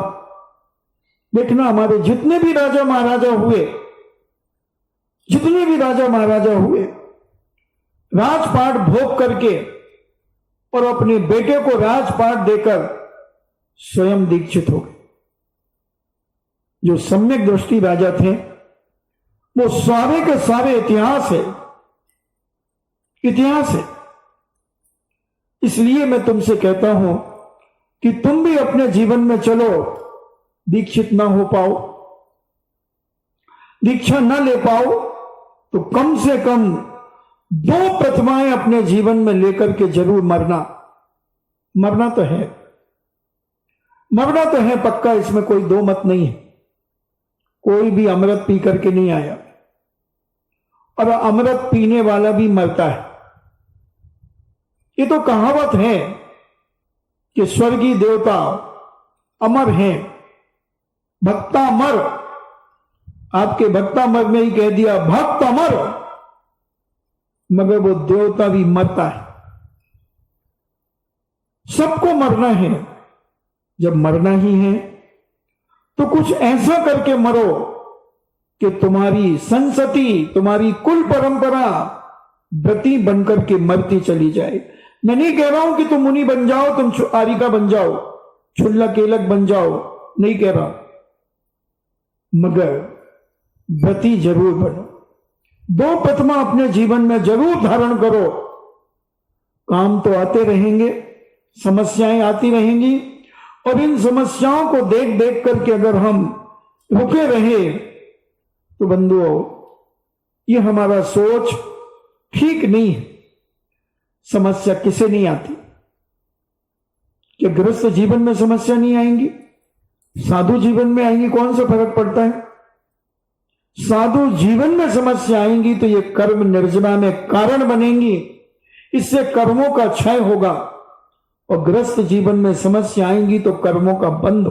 S1: देखना, हमारे जितने भी राजा महाराजा हुए, जितने भी राजा महाराजा हुए, राजपाट भोग करके और अपने बेटे को राजपाट देकर स्वयं दीक्षित हो गए। जो सम्यक दृष्टि राजा थे, वो सारे के सारे इतिहास है, इतिहास है। इसलिए मैं तुमसे कहता हूं कि तुम भी अपने जीवन में चलो, दीक्षित ना हो पाओ, दीक्षा ना ले पाओ, तो कम से कम 2 प्रतिमाएं अपने जीवन में लेकर के जरूर मरना। मरना तो है, मरना तो है पक्का, इसमें कोई 2 मत नहीं है। कोई भी अमृत पी करके नहीं आया, और अमृत पीने वाला भी मरता है। ये तो कहावत है कि स्वर्गीय देवता अमर हैं, भक्ता अमर, आपके भक्ता अमर में ही कह दिया भक्त अमर, मगर वो देवता भी मरता है। सबको मरना है। जब मरना ही है तो कुछ ऐसा करके मरो कि तुम्हारी संसति, तुम्हारी कुल परंपरा व्रती बनकर के मरती चली जाए। मैं नहीं कह रहा हूं कि तुम मुनि बन जाओ, तुम आरिका बन जाओ, छुल्ला केलक बन जाओ, नहीं कह रहा, मगर व्रती जरूर बनो। 2 प्रतिमा अपने जीवन में जरूर धारण करो। काम तो आते रहेंगे, समस्याएं आती रहेंगी, और इन समस्याओं को देख देख करके अगर हम रुके रहे तो बंधुओं, ये हमारा सोच ठीक नहीं है। समस्या किसे नहीं आती? क्या गृहस्थ जीवन में समस्या नहीं आएंगी? साधु जीवन में आएंगी, कौन सा फर्क पड़ता है? साधु जीवन में समस्या आएंगी तो ये कर्म निर्जना में कारण बनेंगी, इससे कर्मों का क्षय होगा। और गृहस्थ जीवन में समस्या आएंगी तो कर्मों का बंध,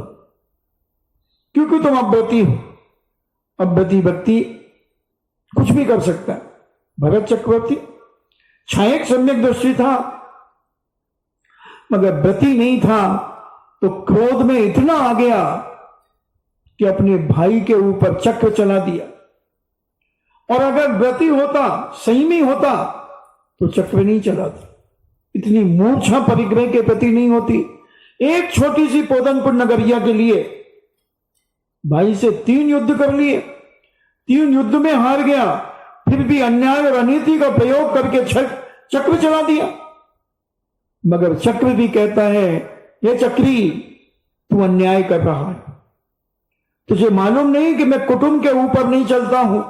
S1: क्योंकि तुम अव्रती हो। अव्रती व्यक्ति कुछ भी कर सकता है। भरत चक्रवर्ती छायक सम्यक दृष्टि था, मगर व्रती नहीं था, तो क्रोध में इतना आ गया कि अपने भाई के ऊपर चक्र चला दिया। और अगर व्रती होता, संयमी होता, तो चक्र नहीं चलाता। इतनी मूर्छा परिग्रह के प्रति नहीं होती। एक छोटी सी पोदनपुर नगरिया के लिए भाई से 3 युद्ध कर लिए, 3 युद्ध में हार गया, फिर भी अन्याय और अनीति का प्रयोग करके चक्र चला दिया। मगर चक्र भी कहता है, ये चक्री तू अन्याय कर रहा है, तुझे मालूम नहीं कि मैं कुटुंब के ऊपर नहीं चलता हूं,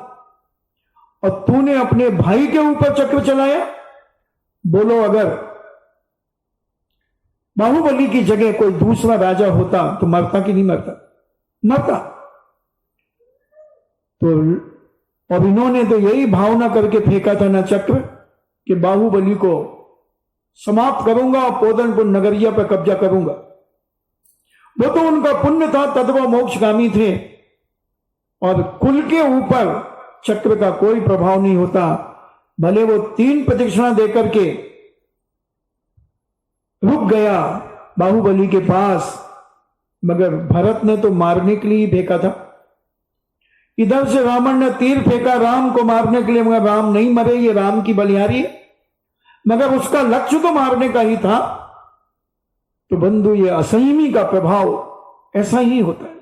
S1: और तूने अपने भाई के ऊपर चक्र चलाया। बोलो, अगर बाहुबली की जगह कोई दूसरा राजा होता तो मरता कि नहीं मरता? मरता। तो और इन्होंने तो यही भावना करके फेंका था ना चक्र, कि बाहुबली को समाप्त करूंगा और पोदनपुर नगरिया पर कब्जा करूंगा। वो तो उनका पुण्य था, तद्व मोक्षगामी थे, और कुल के ऊपर चक्र का कोई प्रभाव नहीं होता। भले वो 3 प्रदक्षिणा देकर के रुक गया बाहुबली के पास, मगर भरत ने तो मारने के लिए ही फेंका था। इधर से रावण ने तीर फेंका राम को मारने के लिए, मगर राम नहीं मरे, ये राम की बलिहारी है, मगर उसका लक्ष्य तो मारने का ही था। तो बंधु, ये असंयमी का प्रभाव ऐसा ही होता है।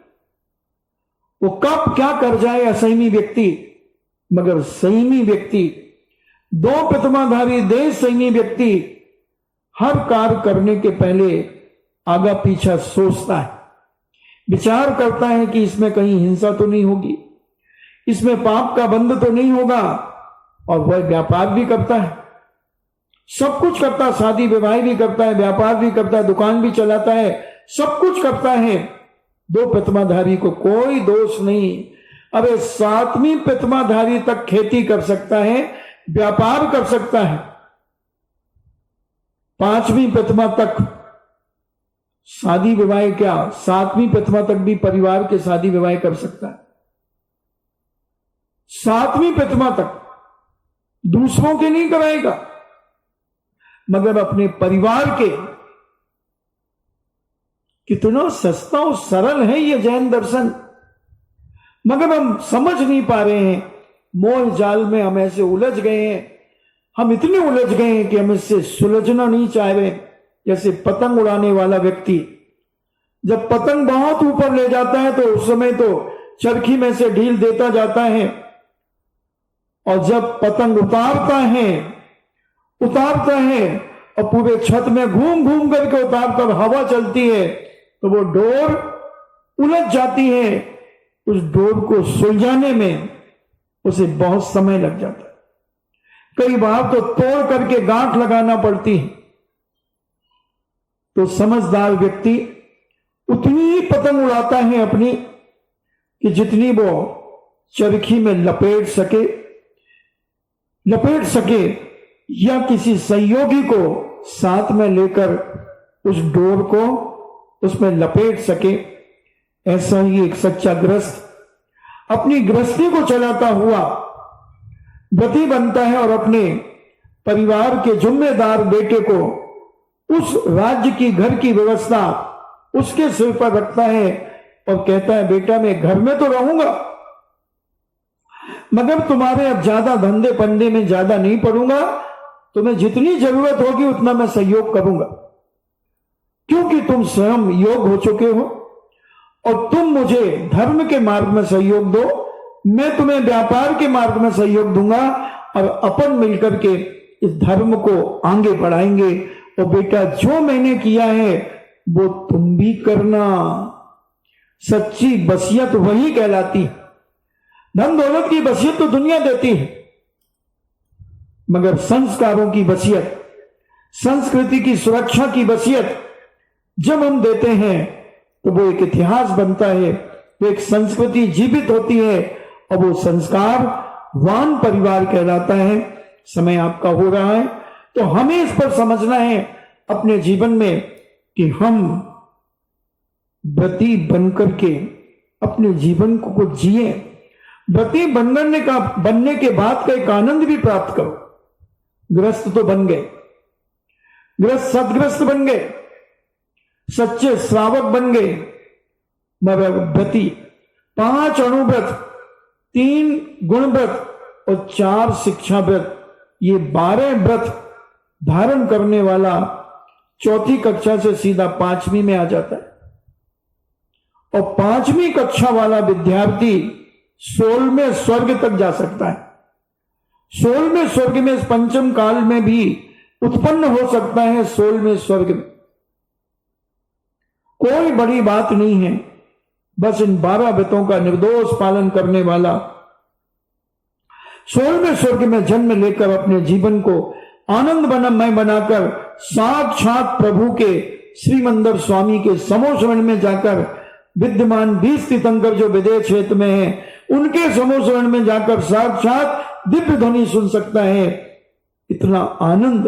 S1: वो कब क्या कर जाए असंयमी व्यक्ति, मगर संयमी व्यक्ति, 2 प्रतिमाधारी देश संयमी व्यक्ति हर कार्य करने के पहले आगा पीछा सोचता है, विचार करता है कि इसमें कहीं हिंसा तो नहीं होगी, इसमें पाप का बंध तो नहीं होगा। और वह व्यापार भी करता है, सब कुछ करता है, शादी विवाह भी करता है, व्यापार भी करता है, दुकान भी चलाता है, सब कुछ करता है। 2 प्रतिमाधारी को कोई दोष नहीं। अरे 7वीं प्रतिमाधारी तक खेती कर सकता है, व्यापार कर सकता है, 5वीं प्रतिमा तक शादी विवाह, क्या 7वीं प्रतिमा तक भी परिवार के शादी विवाह कर सकता है। 7वीं प्रतिमा तक दूसरों के नहीं कराएगा, मगर अपने परिवार के। कितना सस्ता और सरल है ये जैन दर्शन, मगर हम समझ नहीं पा रहे हैं। मोह जाल में हम ऐसे उलझ गए हैं, हम इतने उलझ गए हैं कि हम इससे सुलझना नहीं चाह रहे। जैसे पतंग उड़ाने वाला व्यक्ति जब पतंग बहुत ऊपर ले जाता है तो उस समय तो चरखी में से ढील देता जाता है, और जब पतंग उतारता है और पूरे छत में घूम घूम करके उतारता और हवा चलती है तो वो डोर उलझ जाती है। उस डोर को सुलझाने में उसे बहुत समय लग जाता है, कई बार तो तोड़ करके गांठ लगाना पड़ती है। तो समझदार व्यक्ति उतनी ही पतंग उड़ाता है अपनी कि जितनी वो चरखी में लपेट सके या किसी सहयोगी को साथ में लेकर उस डोर को उसमें लपेट सके। ऐसा ही एक सच्चा गृहस्थ अपनी गृहस्थी को चलाता हुआ व्रती बनता है और अपने परिवार के जिम्मेदार बेटे को उस राज्य की घर की व्यवस्था उसके सिर पर रखता है और कहता है, बेटा मैं घर में तो रहूंगा मगर तुम्हारे अब ज्यादा धंधे पंधे में ज्यादा नहीं पड़ूंगा, तुम्हें जितनी जरूरत होगी उतना मैं सहयोग करूंगा, क्योंकि तुम स्वयं योग हो चुके हो और तुम मुझे धर्म के मार्ग में सहयोग दो, मैं तुम्हें व्यापार के मार्ग में सहयोग दूंगा और अपन मिलकर के इस धर्म को आगे बढ़ाएंगे। और बेटा जो मैंने किया है वो तुम भी करना। सच्ची वसीयत वही कहलाती है। धन दौलत की वसीयत तो दुनिया देती है, मगर संस्कारों की वसीयत, संस्कृति की सुरक्षा की वसीयत जब हम देते हैं तो वो एक इतिहास बनता है, वो एक संस्कृति जीवित होती है और वो संस्कार वान परिवार कहलाता है। समय आपका हो रहा है तो हमें इस पर समझना है अपने जीवन में कि हम व्रती बनकर के अपने जीवन को जिए। व्रती बनने के बाद का एक आनंद भी प्राप्त करो। गृहस्थ तो बन गए, गृहस्थ सदगृहस्थ बन गए, सच्चे श्रावक बन गए, मगर व्रती 5 अणुव्रत, 3 गुणव्रत और 4 शिक्षा व्रत, ये 12 व्रत धारण करने वाला 4ठी कक्षा से सीधा 5वीं में आ जाता है और 5वीं कक्षा वाला विद्यार्थी 16वें स्वर्ग तक जा सकता है। 16वें स्वर्ग में इस पंचम काल में भी उत्पन्न हो सकता है। 16वें स्वर्ग में कोई बड़ी बात नहीं है, बस इन 12 व्रतों का निर्दोष पालन करने वाला 16वें स्वर्ग में जन्म लेकर अपने जीवन को आनंदमय बनाकर साक्षात प्रभु के श्रीमंदिर स्वामी के समूह शरण में जाकर विद्यमान 20 तीर्थंकर जो विदेश क्षेत्र में है उनके समूह शरण में जाकर साक्षात दिव्य ध्वनि सुन सकता है। इतना आनंद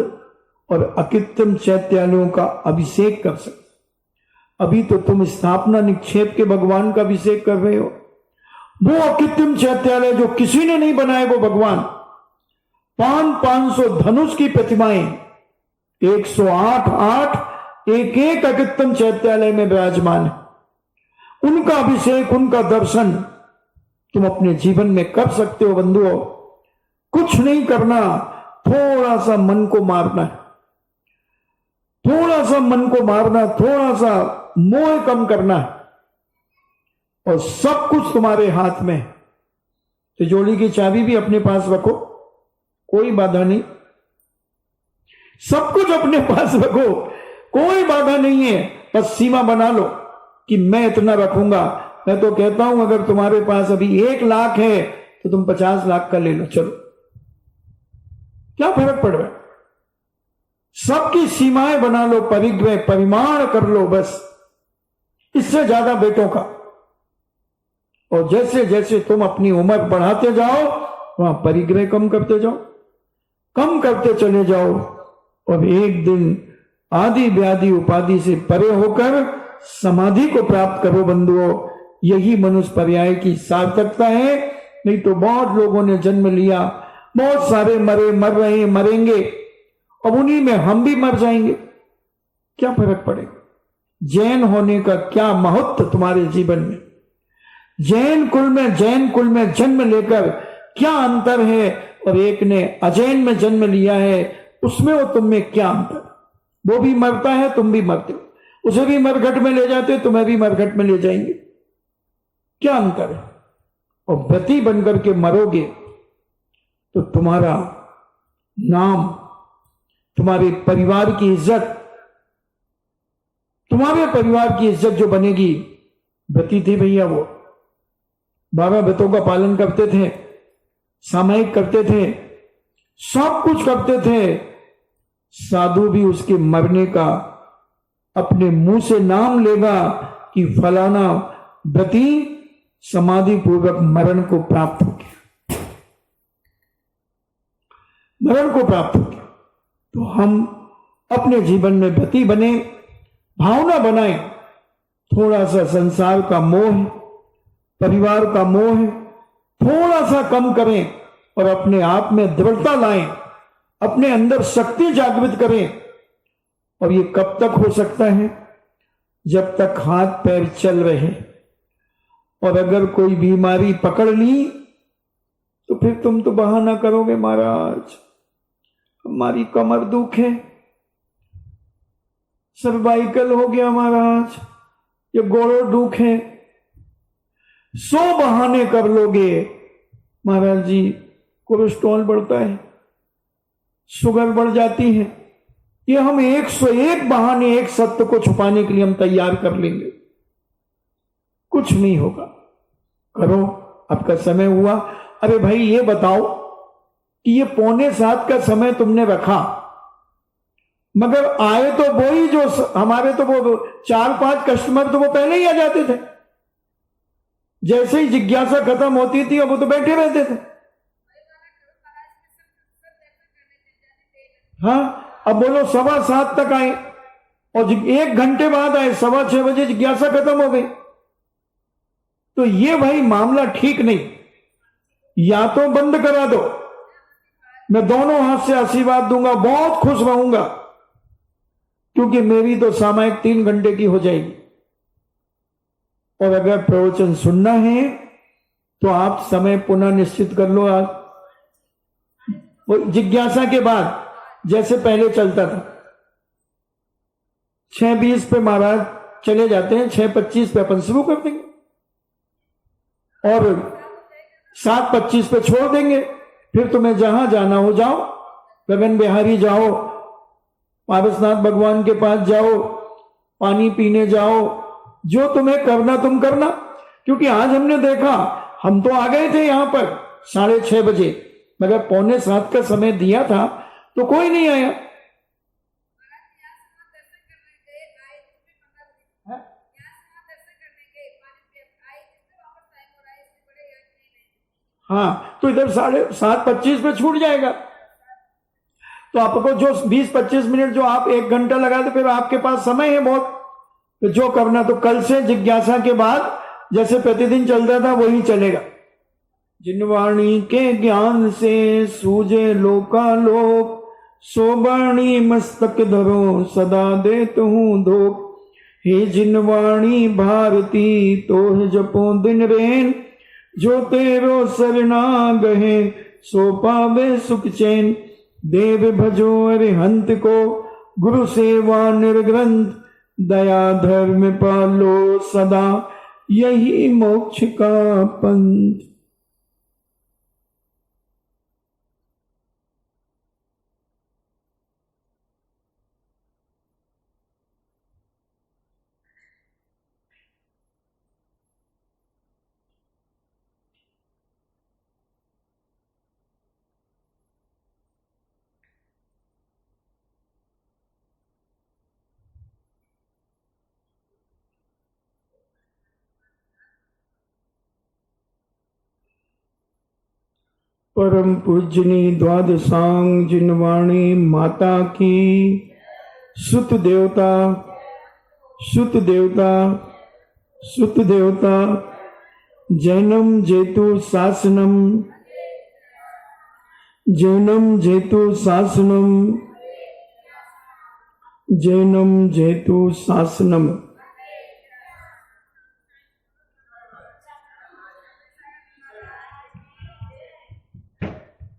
S1: और अकृत्रिम चैत्यालयों का अभिषेक कर सकता। अभी तो तुम स्थापना निक्षेप के भगवान का अभिषेक कर रहे हो। वो अकृत्रिम चैत्यालय जो किसी ने नहीं बनाए, वो भगवान 500 धनुष की प्रतिमाएं 108 एक अकृत्रिम चैत्यालय में विराजमान है। उनका अभिषेक, उनका दर्शन तुम अपने जीवन में कर सकते हो। बंधुओं, कुछ नहीं करना, थोड़ा सा मन को मारना है, थोड़ा सा मन को मारना, थोड़ा सा मोह कम करना है और सब कुछ तुम्हारे हाथ में। तिजोरी की चाबी भी अपने पास रखो, कोई बाधा नहीं। सब कुछ अपने पास रखो, कोई बाधा नहीं है। बस सीमा बना लो कि मैं इतना रखूंगा। मैं तो कहता हूं अगर तुम्हारे पास अभी 1 लाख है तो तुम 50 लाख का ले लो, चलो, क्या फर्क पड़ रहा है। सबकी सीमाएं बना लो, परिग्रह परिमाण कर लो, बस इससे ज्यादा बेटों का। और जैसे जैसे तुम अपनी उम्र बढ़ाते जाओ वहां परिग्रह कम करते जाओ, कम करते चले जाओ और एक दिन आदि व्याधि उपाधि से परे होकर समाधि को प्राप्त करो। बंधुओं, यही मनुष्य पर्याय की सार्थकता है। नहीं तो बहुत लोगों ने जन्म लिया, बहुत सारे मरे, मर रहे, मरेंगे, अब उन्हीं में हम भी मर जाएंगे, क्या फर्क पड़ेगा। जैन होने का क्या महत्व तुम्हारे जीवन में, जैन कुल में जन्म लेकर क्या अंतर है और एक ने अजैन में जन्म लिया है, उसमें और तुम में क्या अंतर। वो भी मरता है, तुम भी मरते हो, उसे भी मरघट में ले जाते हो, तुम्हें भी मरघट में ले जाएंगे, क्या अंतर है। और व्रती बनकर के मरोगे तो तुम्हारा नाम, तुम्हारे परिवार की इज्जत, तुम्हारे परिवार की इज्जत जो बनेगी, व्रती थे भैया वो 12 व्रतों का पालन करते थे, सामायिक करते थे, सब कुछ करते थे। साधु भी उसके मरने का अपने मुंह से नाम लेगा कि फलाना व्रती समाधि पूर्वक मरण को प्राप्त हो गया, मरण को प्राप्त हो गया। तो हम अपने जीवन में व्रती बने, भावना बनाएं, थोड़ा सा संसार का मोह, परिवार का मोह थोड़ा सा कम करें और अपने आप में दृढ़ता लाएं, अपने अंदर शक्ति जागृत करें। और ये कब तक हो सकता है? जब तक हाथ पैर चल रहे। और अगर कोई बीमारी पकड़ ली तो फिर तुम तो बहाना करोगे, महाराज हमारी कमर दुख है, सर्वाइकल हो गया महाराज, ये गोड़ो दुख है, 100 बहाने कर लोगे महाराज जी। कोलेस्ट्रॉल बढ़ता है, शुगर बढ़ जाती है, ये हम 101 बहाने एक सत्य को छुपाने के लिए हम तैयार कर लेंगे, कुछ नहीं होगा। करो, आपका समय हुआ। अरे भाई ये बताओ कि ये 6:45 का समय तुमने रखा, मगर आए तो वही जो हमारे, तो वो 4-5 कस्टमर तो वो पहले ही आ जाते थे, जैसे ही जिज्ञासा खत्म होती थी अब वो तो बैठे रहते थे। हाँ, अब बोलो 7:15 तक आए और 1 घंटे बाद आए, 6:15 बजे जिज्ञासा खत्म हो गई। तो ये भाई मामला ठीक नहीं। या तो बंद करा दो, मैं दोनों हाथ से आशीर्वाद दूंगा, बहुत खुश रहूंगा, क्योंकि मेरी तो सामायिक 3 घंटे की हो जाएगी। और अगर प्रवचन सुनना है तो आप समय पुनः निश्चित कर लो। आज वो जिज्ञासा के बाद जैसे पहले चलता था, 6:20 पे महाराज चले जाते हैं, 6:25 पे अपन शुरू कर देंगे और 7:25 पे छोड़ देंगे। फिर तुम्हें जहां जाना हो जाओ, गगन बिहारी जाओ, पारसनाथ भगवान के पास जाओ, पानी पीने जाओ, जो तुम्हें करना तुम करना। क्योंकि आज हमने देखा, हम तो आ गए थे यहां पर 6:30 बजे, मगर 6:45 का समय दिया था तो कोई नहीं आया। हाँ, तो इधर 7:25 पे छूट जाएगा। तो आपको जो 20-25 मिनट जो आप 1 घंटा लगा दे, फिर आपके पास समय है बहुत, तो जो करना। तो कल से जिज्ञासा के बाद जैसे प्रतिदिन चलता था वही चलेगा। जिन वाणी के ज्ञान से सूझे लोकालोक, सो वाणी मस्तक धरो सदा देत हूं धोख। हे जिन वाणी भारती तो जपो दिन रेन, जो तेरो सरना गहे सो पावे सुख चैन। देव भजो अरिहंत को गुरु सेवा निर्ग्रंथ, दया धर्म पालो सदा यही मोक्ष का पंथ। परम पूजनी द्वादशांग जिनवाणी माता की, सुत देवता सुत देवता सुत देवता, जैनम जेतु शासनम, जैनम जेतु शासनम, जैनम जेतु शासनम।